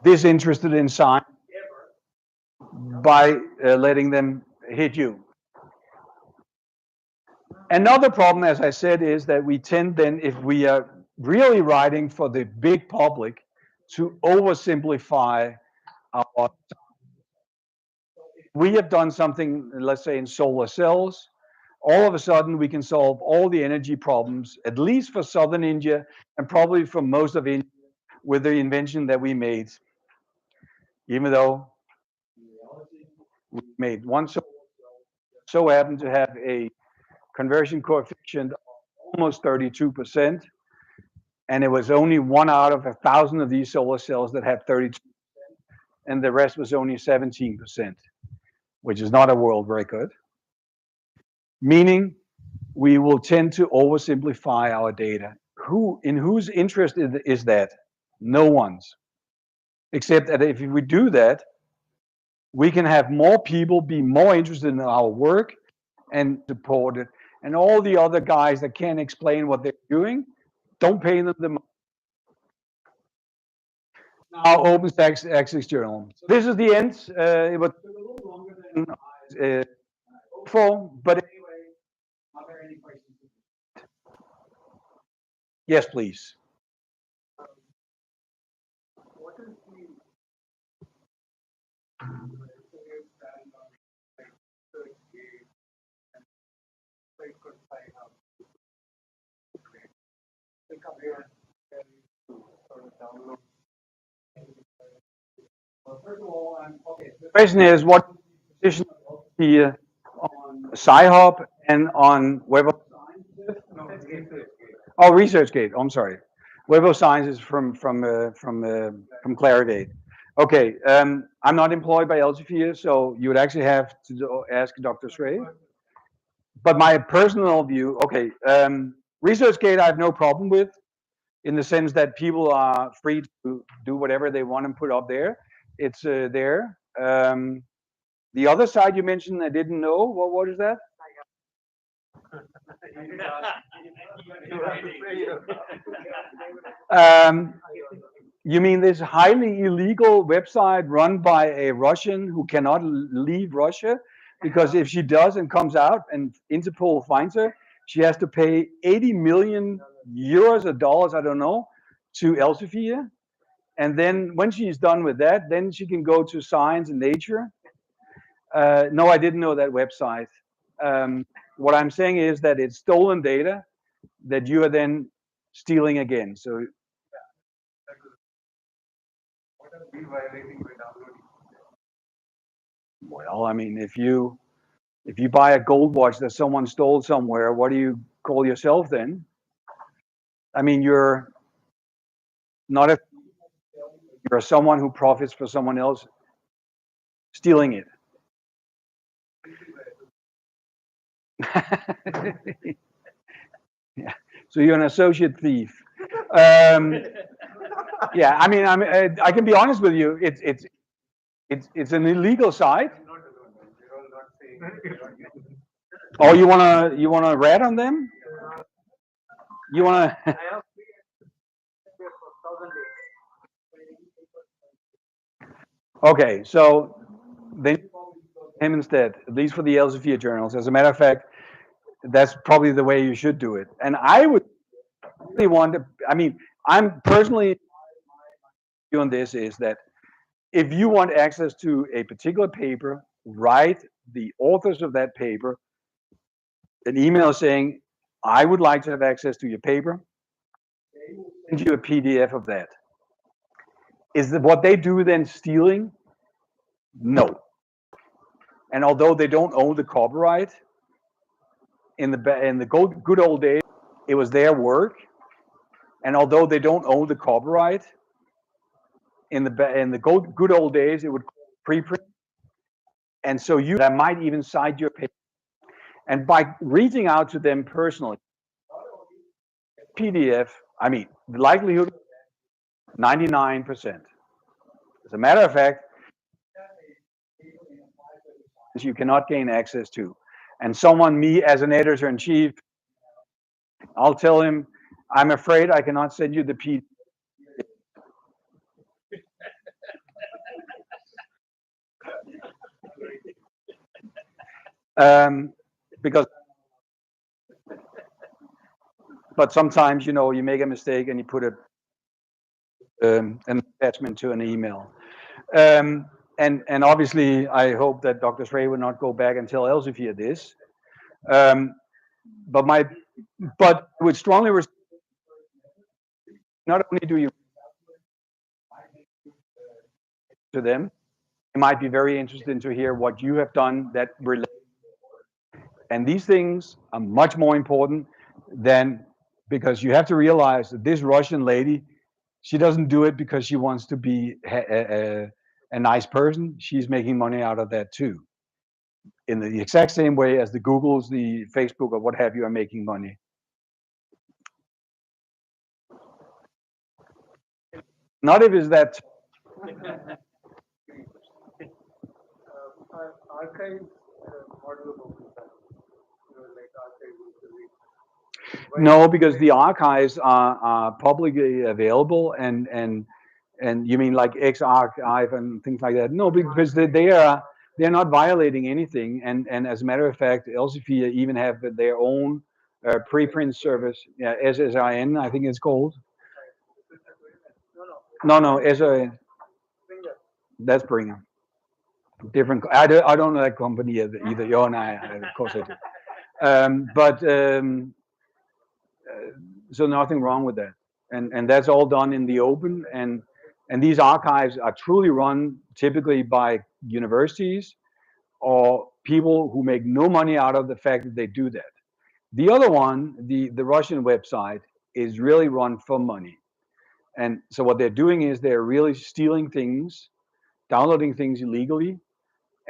disinterested in science by letting them hit you. Another problem, as I said, is that we tend then, if we are really writing for the big public, to oversimplify our. We have done something, let's say in solar cells, all of a sudden we can solve all the energy problems, at least for southern India and probably for most of India, with the invention that we made. Even though we made one so happened to have a conversion coefficient of almost 32%, and it was only 1 out of 1,000 of these solar cells that had 32%, and the rest was only 17%, which is not a world record. Meaning, we will tend to oversimplify our data. In whose interest is that? No one's. Except that if we do that, we can have more people be more interested in our work and support it. And all the other guys that can't explain what they're doing, don't pay them the money. Now, Open Access Journal. So this is the end. It was a little longer than I hoped for, but anyway, are there any questions? Yes, please. What is the first of all, okay. The question is, what position here on Sci-Hub and on Web of Science? Oh, ResearchGate. I'm sorry. Web of Science is from Clarivate. Okay, I'm not employed by Elsevier, so you would actually have to ask Dr. Shrey. But my personal view, okay, ResearchGate I have no problem with, in the sense that people are free to do whatever they want and put up there. It's there. The other side you mentioned, I didn't know. What is that? You mean this highly illegal website run by a Russian who cannot leave Russia? Because if she does and comes out and Interpol finds her, she has to pay 80 million euros or dollars, I don't know, to Elsevier. And then when she's done with that, then she can go to Science and Nature. No, I didn't know that website. What I'm saying is that it's stolen data that you are then stealing again. So what are we violating by downloading? Well, I mean, if you buy a gold watch that someone stole somewhere, what do you call yourself then? I mean, you're not a, you're someone who profits for someone else stealing it. Yeah. So you're an associate thief. Yeah, I mean, I can be honest with you. It's an illegal site. Oh, you wanna rat on them? You wanna? Okay, so then him instead, at least for the Elsevier journals. As a matter of fact, that's probably the way you should do it. And I would really want to. I mean, I'm personally doing this is that if you want access to a particular paper, write the authors of that paper an email saying, I would like to have access to your paper. They will send you a PDF of that. Is that what they do then stealing? No. And although they don't own the copyright, in the good old days, it was their work. And although they don't own the copyright, in the good old days, it would preprint. And so that might even cite your paper. And by reaching out to them personally, PDF, I mean, the likelihood, 99%. As a matter of fact, you cannot gain access to. And me as an editor-in-chief, I'll tell him, I'm afraid I cannot send you the PDF. Because, but sometimes, you know, you make a mistake and you put an attachment to an email. And obviously, I hope that Dr. Frey will not go back and tell Elsevier this. Um, but I would strongly not only do you to them, they might be very interested to hear what you have done that relates. And these things are much more important than, because you have to realize that this Russian lady, she doesn't do it because she wants to be a nice person. She's making money out of that too. In the exact same way as the Googles, the Facebook, or what have you are making money. Not if it's that. Archive model of open science. Like archive is the No, because the archives are publicly available, and you mean like X archive and things like that? No, because they're not violating anything, and as a matter of fact, Elsevier even have their own preprint service, yeah, SSIN, I think it's called. No, SSIN. That's Bringer. Different. I don't know that company either. You and I, of course I do. So nothing wrong with that, and that's all done in the open, and these archives are truly run typically by universities or people who make no money out of the fact that they do that. The other one, the Russian website, is really run for money, and so what they're doing is they're really stealing things, downloading things illegally,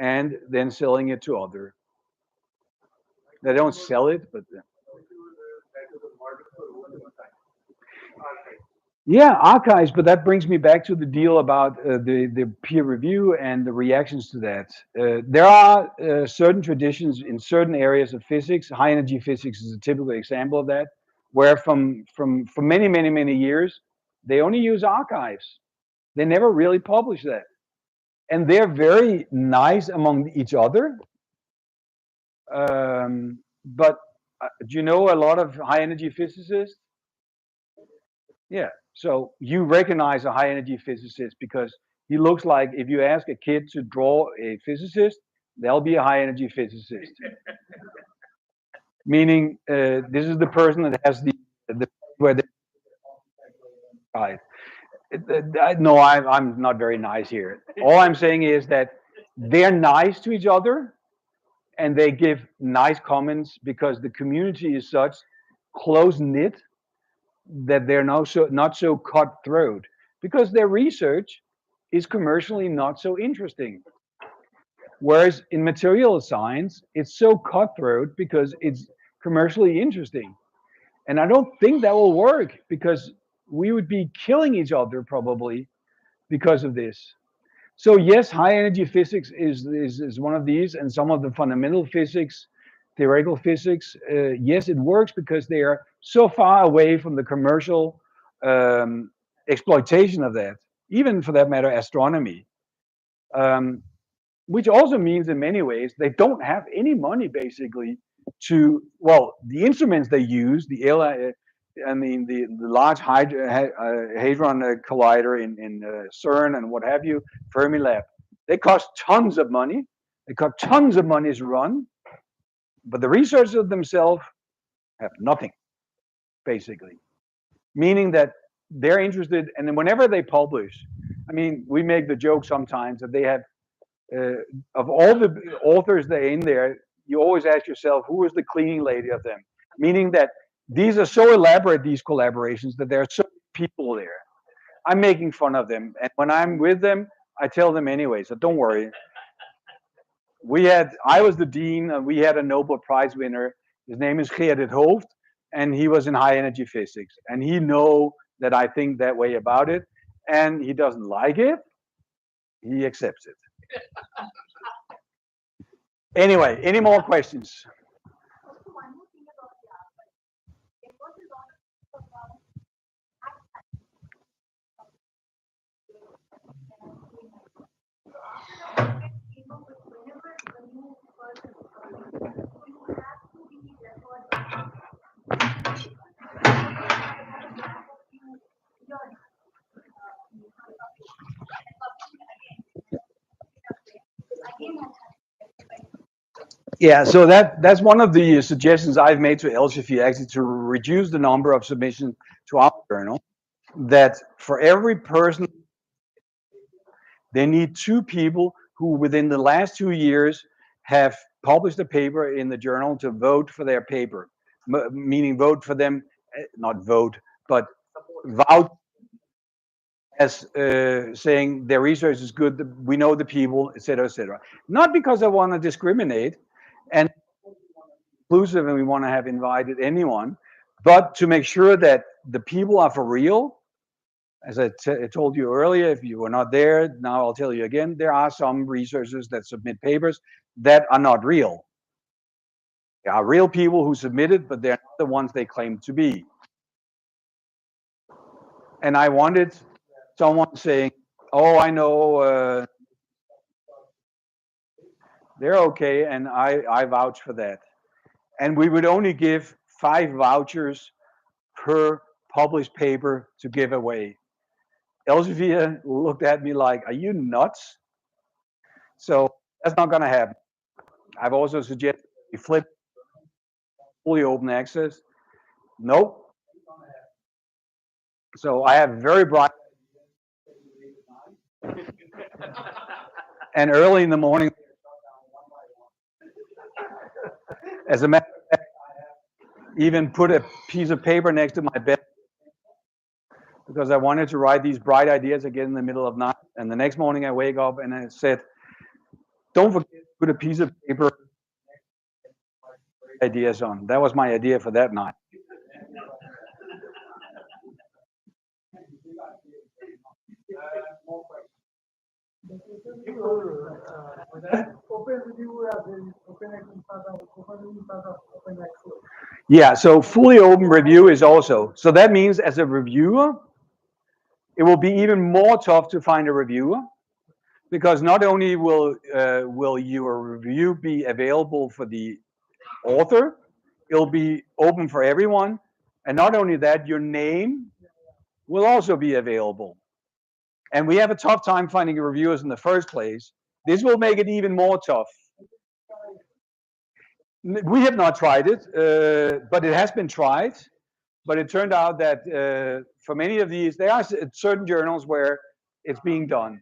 and then selling it to other. They don't sell it, but yeah, archives. But that brings me back to the deal about the peer review and the reactions to that. There are certain traditions in certain areas of physics. High energy physics is a typical example of that, where for many years they only use archives. They never really publish that, and they're very nice among each other. But do you know a lot of high energy physicists? Yeah. So you recognize a high energy physicist because he looks like, if you ask a kid to draw a physicist, they'll be a high energy physicist. Meaning, this is the person that has the where they right. No, I'm not very nice here. All I'm saying is that they're nice to each other and they give nice comments because the community is such close knit that they're not so cutthroat, because their research is commercially not so interesting. Whereas in material science, it's so cutthroat because it's commercially interesting. And I don't think that will work, because we would be killing each other probably because of this. So yes, high energy physics is one of these, and some of the fundamental physics, theoretical physics, yes, it works because they are so far away from the commercial exploitation of that, even for that matter, astronomy, which also means in many ways they don't have any money basically to, well, the instruments they use, the large hadron collider in CERN and what have you, Fermilab, they cost tons of money. They cost tons of money to run, but the researchers themselves have nothing, basically. Meaning that they're interested, and then whenever they publish, I mean, we make the joke sometimes that they have, of all the authors that are in there, you always ask yourself, who is the cleaning lady of them? Meaning that these are so elaborate, these collaborations, that there are so many people there. I'm making fun of them, and when I'm with them, I tell them anyway, so don't worry. I was the dean, and we had a Nobel Prize winner. His name is H.Rudolph, and he was in high energy physics, and he know that I think that way about it, and he doesn't like it. He accepts it. Anyway, any more questions? Yeah, so that's one of the suggestions I've made to Elsevier, actually, to reduce the number of submissions to our journal. That for every person, they need 2 people who within the last 2 years have published a paper in the journal to vote for their paper, meaning vote for them, not vote, but vouch as saying their research is good, we know the people, et cetera, et cetera. Not because I want to discriminate and inclusive and we want to have invited anyone, but to make sure that the people are for real. As I told you earlier, if you were not there, now I'll tell you again, there are some researchers that submit papers that are not real. There are real people who submitted, but they're not the ones they claim to be. And I wanted someone saying, oh, I know, they're okay, and I vouch for that. And we would only give 5 vouchers per published paper to give away. Elsevier looked at me like, are you nuts? So that's not going to happen. I've also suggested we flip fully open access. Nope. So I have very bright and early in the morning. As a matter of fact, I even put a piece of paper next to my bed because I wanted to write these bright ideas again in the middle of night. And the next morning I wake up and I said, don't forget to put a piece of paper ideas on. That was my idea for that night. Open review as in open access. Yeah, so fully open review is also, so that means as a reviewer, it will be even more tough to find a reviewer, because not only will your review be available for the author, it'll be open for everyone, and not only that, your name will also be available. And we have a tough time finding reviewers in the first place. This will make it even more tough. We have not tried it, but it has been tried. But it turned out that for many of these, there are certain journals where it's being done.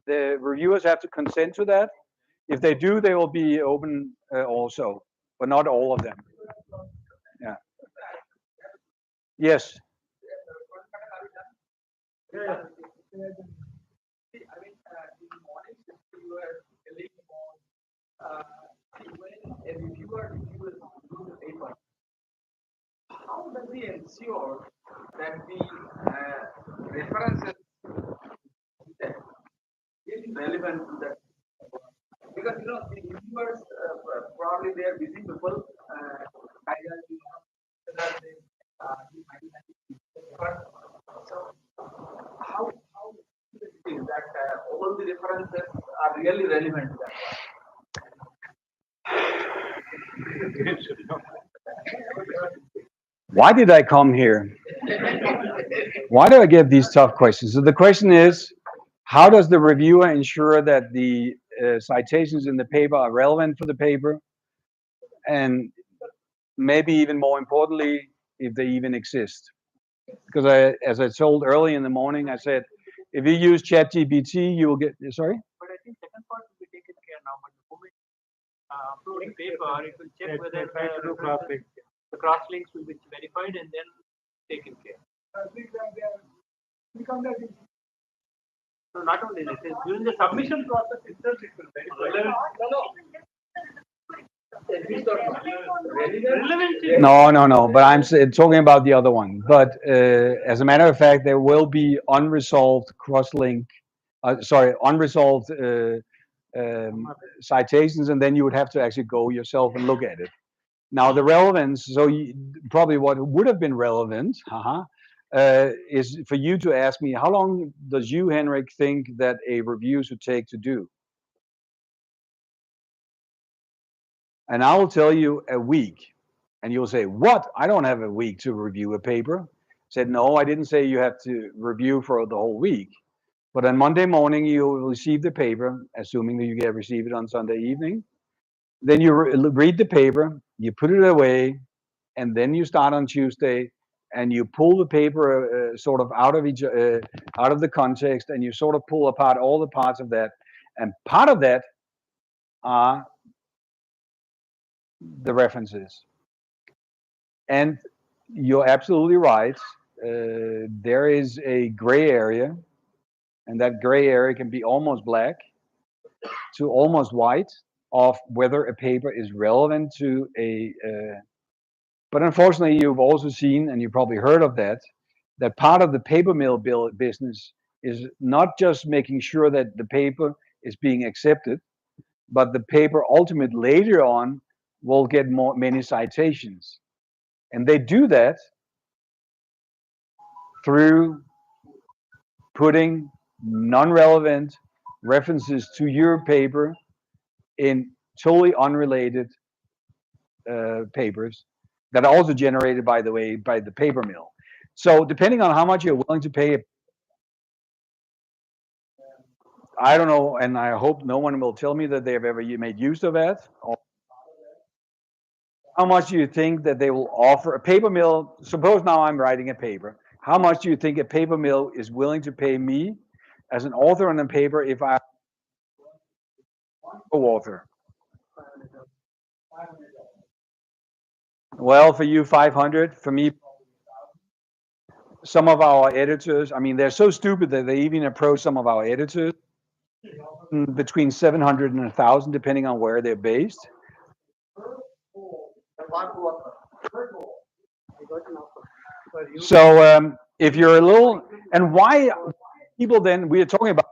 The reviewers have to consent to that. If they do, they will be open also, but not all of them. Yeah. Yes. When a reviewer reviews the paper, how does he ensure that the references is relevant to that? Because the reviewers probably they are busy people. So how is that all the references are really relevant to that? Why did I come here? Why do I get these tough questions? So the question is, how does the reviewer ensure that the citations in the paper are relevant for the paper? And maybe even more importantly, if they even exist. Because as I told early in the morning, I said, if you use ChatGPT, you will get, sorry? But I think second part will be taken care now. But the moment uploading paper, it will check whether the cross links will be verified and then taken care. So not only this, during the submission process itself, it will verify. No. But I'm talking about the other one. But as a matter of fact, there will be unresolved cross-link, unresolved citations, and then you would have to actually go yourself and look at it. Now the relevance, so probably what would have been relevant, is for you to ask me, how long does you, Henrik, think that a review should take to do? And I will tell you a week. And you'll say, what? I don't have a week to review a paper. I said, no, I didn't say you have to review for the whole week. But on Monday morning, you will receive the paper, assuming that you get receive it on Sunday evening. Then you read the paper, you put it away, and then you start on Tuesday, and you pull the paper sort of out of out of the context, and you sort of pull apart all the parts of that. And part of that are the references. And you're absolutely right. There is a gray area, and that gray area can be almost black to almost white of whether a paper is relevant to a. But unfortunately, you've also seen, and you've probably heard of that, that part of the paper mill business is not just making sure that the paper is being accepted, but the paper ultimately later on will get many citations. And they do that through putting non-relevant references to your paper in totally unrelated papers that are also generated, by the way, by the paper mill. So depending on how much you're willing to pay, I don't know, and I hope no one will tell me that they have ever made use of that. Or how much do you think that they will offer a paper mill? Suppose now I'm writing a paper. How much do you think a paper mill is willing to pay me as an author on a paper if I'm a co-author? Well, for you, 500. For me, some of our editors, I mean, they're so stupid that they even approach some of our editors between 700 and 1,000, depending on where they're based. So if you're a little, and why people then, we are talking about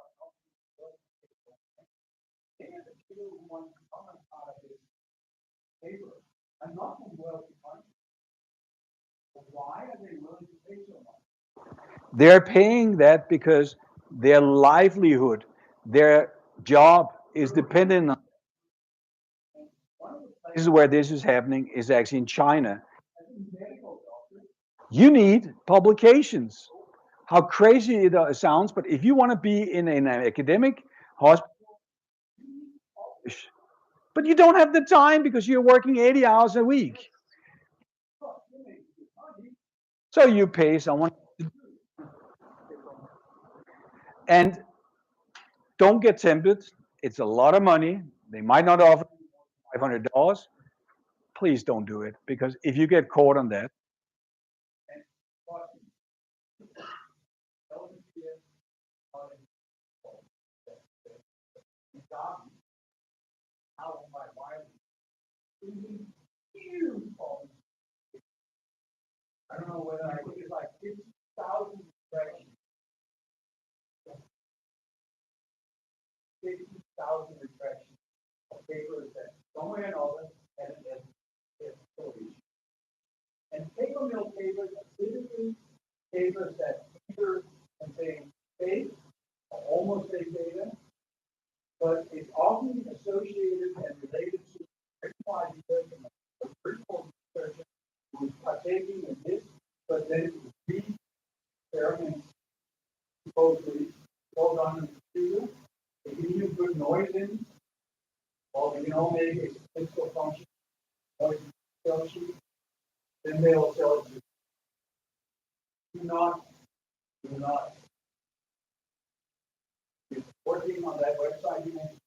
why are they willing to pay so much? They're paying that because their livelihood, their job is dependent on. One of the places where this is happening is actually in China. You need publications. How crazy it sounds, but if you want to be in an academic hospital, but you don't have the time because you're working 80 hours a week. So you pay someone. And don't get tempted. It's a lot of money. They might not offer $500. Please don't do it, because if you get caught on that, I don't know whether I think it's like 50,000 impressions. 50,000 impressions of papers that somewhere or another has storage. And paper mill papers are typically papers that either contain fake or almost fake data, but it's often associated and related to verified research and original research who is partaking in this, but then it is experiments supposedly all done on the computer. They can even put noise in, or they can all make a statistical function, noise sell sheet, then they'll sell it to you. Do not. It's working on that website you mentioned.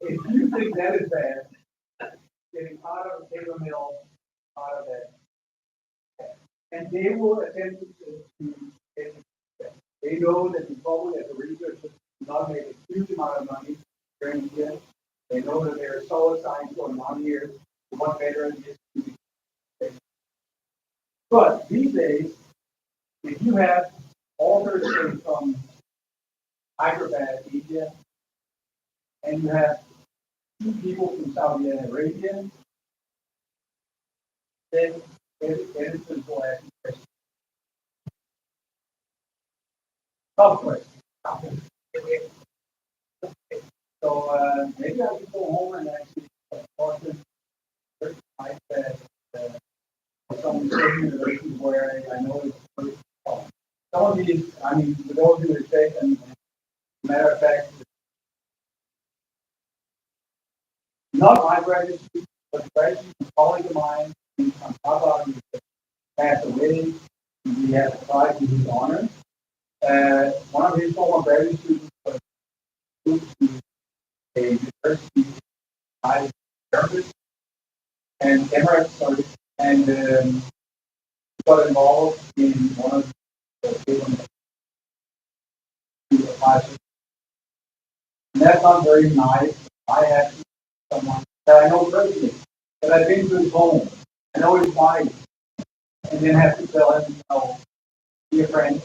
If you think that is bad, getting out of the paper mill, out of that, and they will attempt to get it. They know that the public, as a researcher, do not make a huge amount of money during the year. They know that there are solid signs going on here. One better than this. But these days, if you have authors from Hyderabad, India, and you have 2 people from Saudi Arabia. Then editors will ask questions. Tough questions. So maybe I should go home and actually talk to like that. Some situations where I know it's very tough. Some of these, I mean, with all due respect, and matter of fact, not my graduate student, but a graduate student, colleague of mine, on top of it, passed away. We have applied to his honor. One of his former graduate students was moved to a university in Hyderabad and Henrik, sorry, and got involved in one of the big ones. And that's not very nice. I had someone that I know personally, that I've been to his home, I know his wife, and then have to tell him, no, dear friend,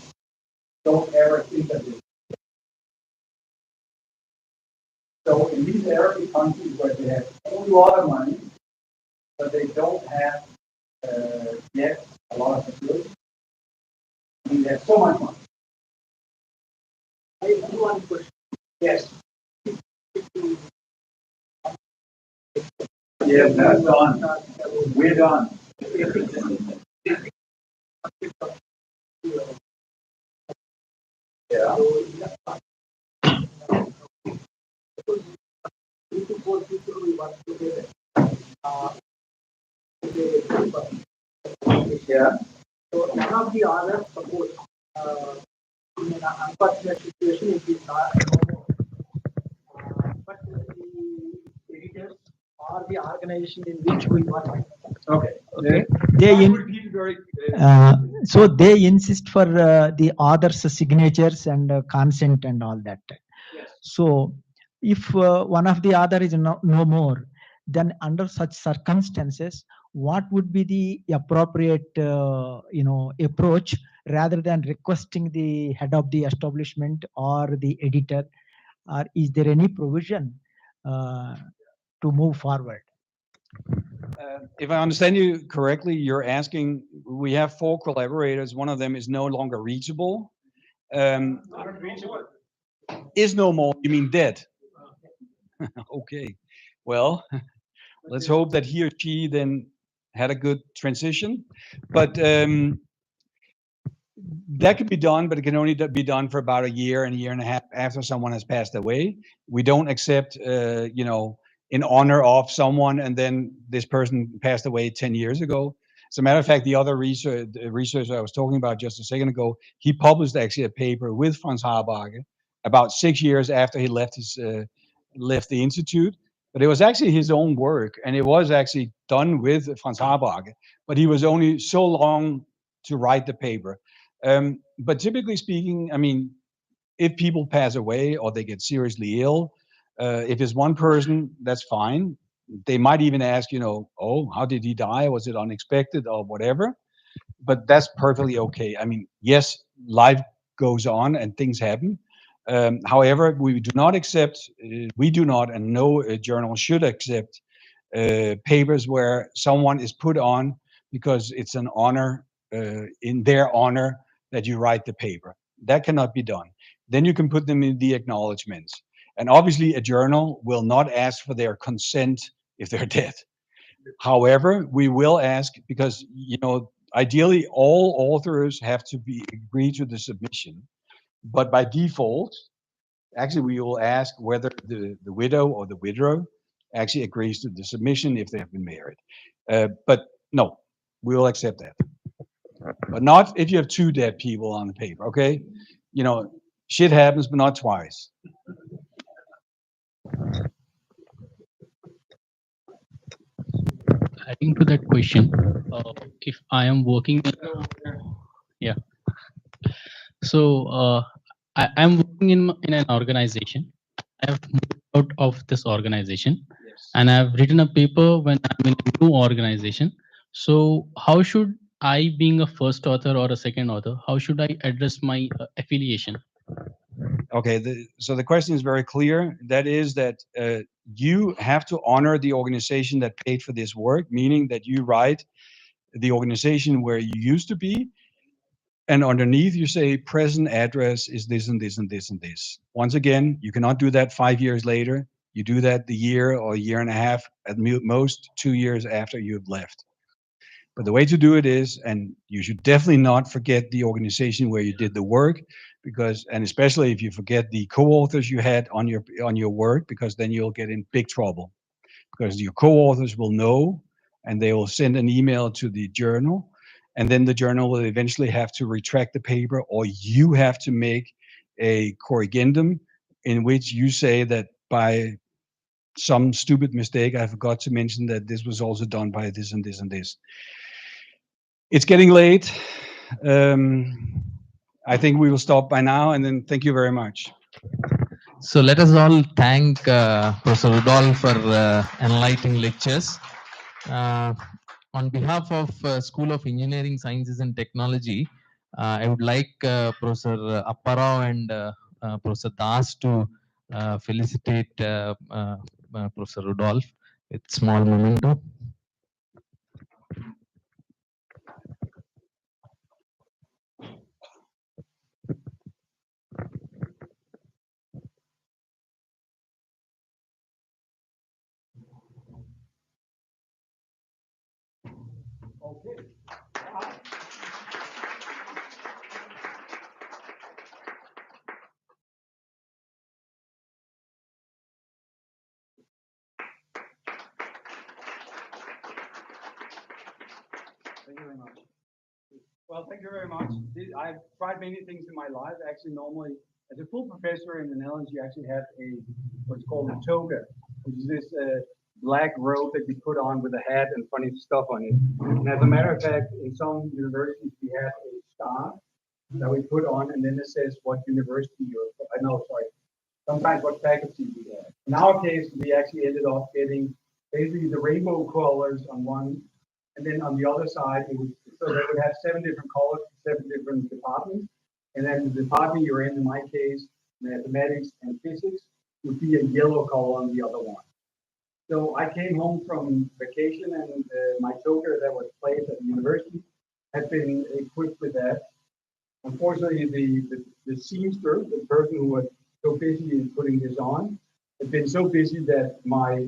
don't ever think of this. So in these Arabic countries where they have a lot of money, but they don't have yet a lot of facilities, I mean, they have so much money. I have one question. Yes. Yeah, that's done. We're done. Yeah. Yeah. So one of the other suppose in an unfortunate situation if we start but the editors or the organization in which we work. Okay. So they insist for the author's signatures and consent and all that. Yes. So if one of the author is no more, then under such circumstances, what would be the appropriate approach rather than requesting the head of the establishment or the editor, or is there any provision to move forward? If I understand you correctly, you're asking, we have 4 collaborators, one of them is no longer reachable. Is no more, you mean dead? Okay, well, let's hope that he or she then had a good transition. But that could be done, but it can only be done for about a year and a half after someone has passed away. We don't accept, in honor of someone and then this person passed away 10 years ago. As a matter of fact, the other researcher I was talking about just a second ago, he published actually a paper with Franz Haarbage about 6 years after he left the institute. But it was actually his own work, and it was actually done with Franz Haarbage, but he was only so long to write the paper. But typically speaking, I mean, if people pass away or they get seriously ill, if it's one person, that's fine. They might even ask, oh, how did he die? Was it unexpected or whatever? But that's perfectly okay. I mean, yes, life goes on and things happen. However, we do not accept, we do not, and no journal should accept papers where someone is put on because it's an honor, in their honor, that you write the paper. That cannot be done. Then you can put them in the acknowledgements. And obviously a journal will not ask for their consent if they're dead. However, we will ask because, ideally all authors have to agree to the submission. But by default, actually we will ask whether the widow or the widower actually agrees to the submission if they have been married. But no, we will accept that. But not if you have 2 dead people on the paper, okay? Shit happens, but not twice. Adding to that question, if I am working, yeah. So I'm working in an organization. I have moved out of this organization, Yes. and I've written a paper when I'm in a new organization. So how should I, being a first author or a second author, how should I address my affiliation? Okay, so the question is very clear. That is that you have to honor the organization that paid for this work, meaning that you write the organization where you used to be, and underneath you say present address is this and this and this and this. Once again, you cannot do that 5 years later. You do that the year or a year and a half, at most 2 years after you've left. But the way to do it is, and you should definitely not forget the organization where you did the work, because, and especially if you forget the co-authors you had on your work, because then you'll get in big trouble. Because your co-authors will know, and they will send an email to the journal, and then the journal will eventually have to retract the paper, or you have to make a corrigendum in which you say that by some stupid mistake, I forgot to mention that this was also done by this and this and this. It's getting late. I think we will stop by now, and then thank you very much. So let us all thank Professor Rudolph for enlightening lectures. On behalf of School of Engineering, Sciences and Technology, I would like Professor Apparao and Professor Das to felicitate Professor Rudolph with small memento. Okay. Thank you very much. Well, thank you very much. I've tried many things in my life. Actually, normally, as a full professor in the Netherlands, you actually have what's called a toga, which is this black robe that you put on with a hat and funny stuff on it. And as a matter of fact, in some universities, we have a star that we put on, and then it says what university you're from. Sometimes what faculty we have. In our case, we actually ended up getting basically the rainbow colors on one, and then on the other side, so they would have 7 different colors, 7 different departments, and then the department you're in my case, mathematics and physics, would be a yellow color on the other one. So I came home from vacation, and my toga that was placed at the university had been equipped with that. Unfortunately, the seamster, the person who was so busy in putting this on, had been so busy that my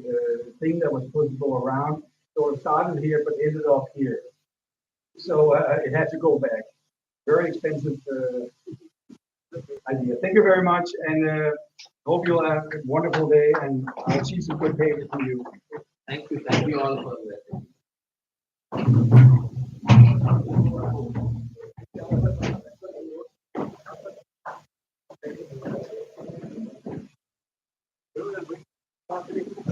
thing that was supposed to go around sort of started here but ended up here. So it had to go back. Very expensive idea. Thank you very much, and hope you'll have a wonderful day, and I'll see some good papers from you. Thank you all for that.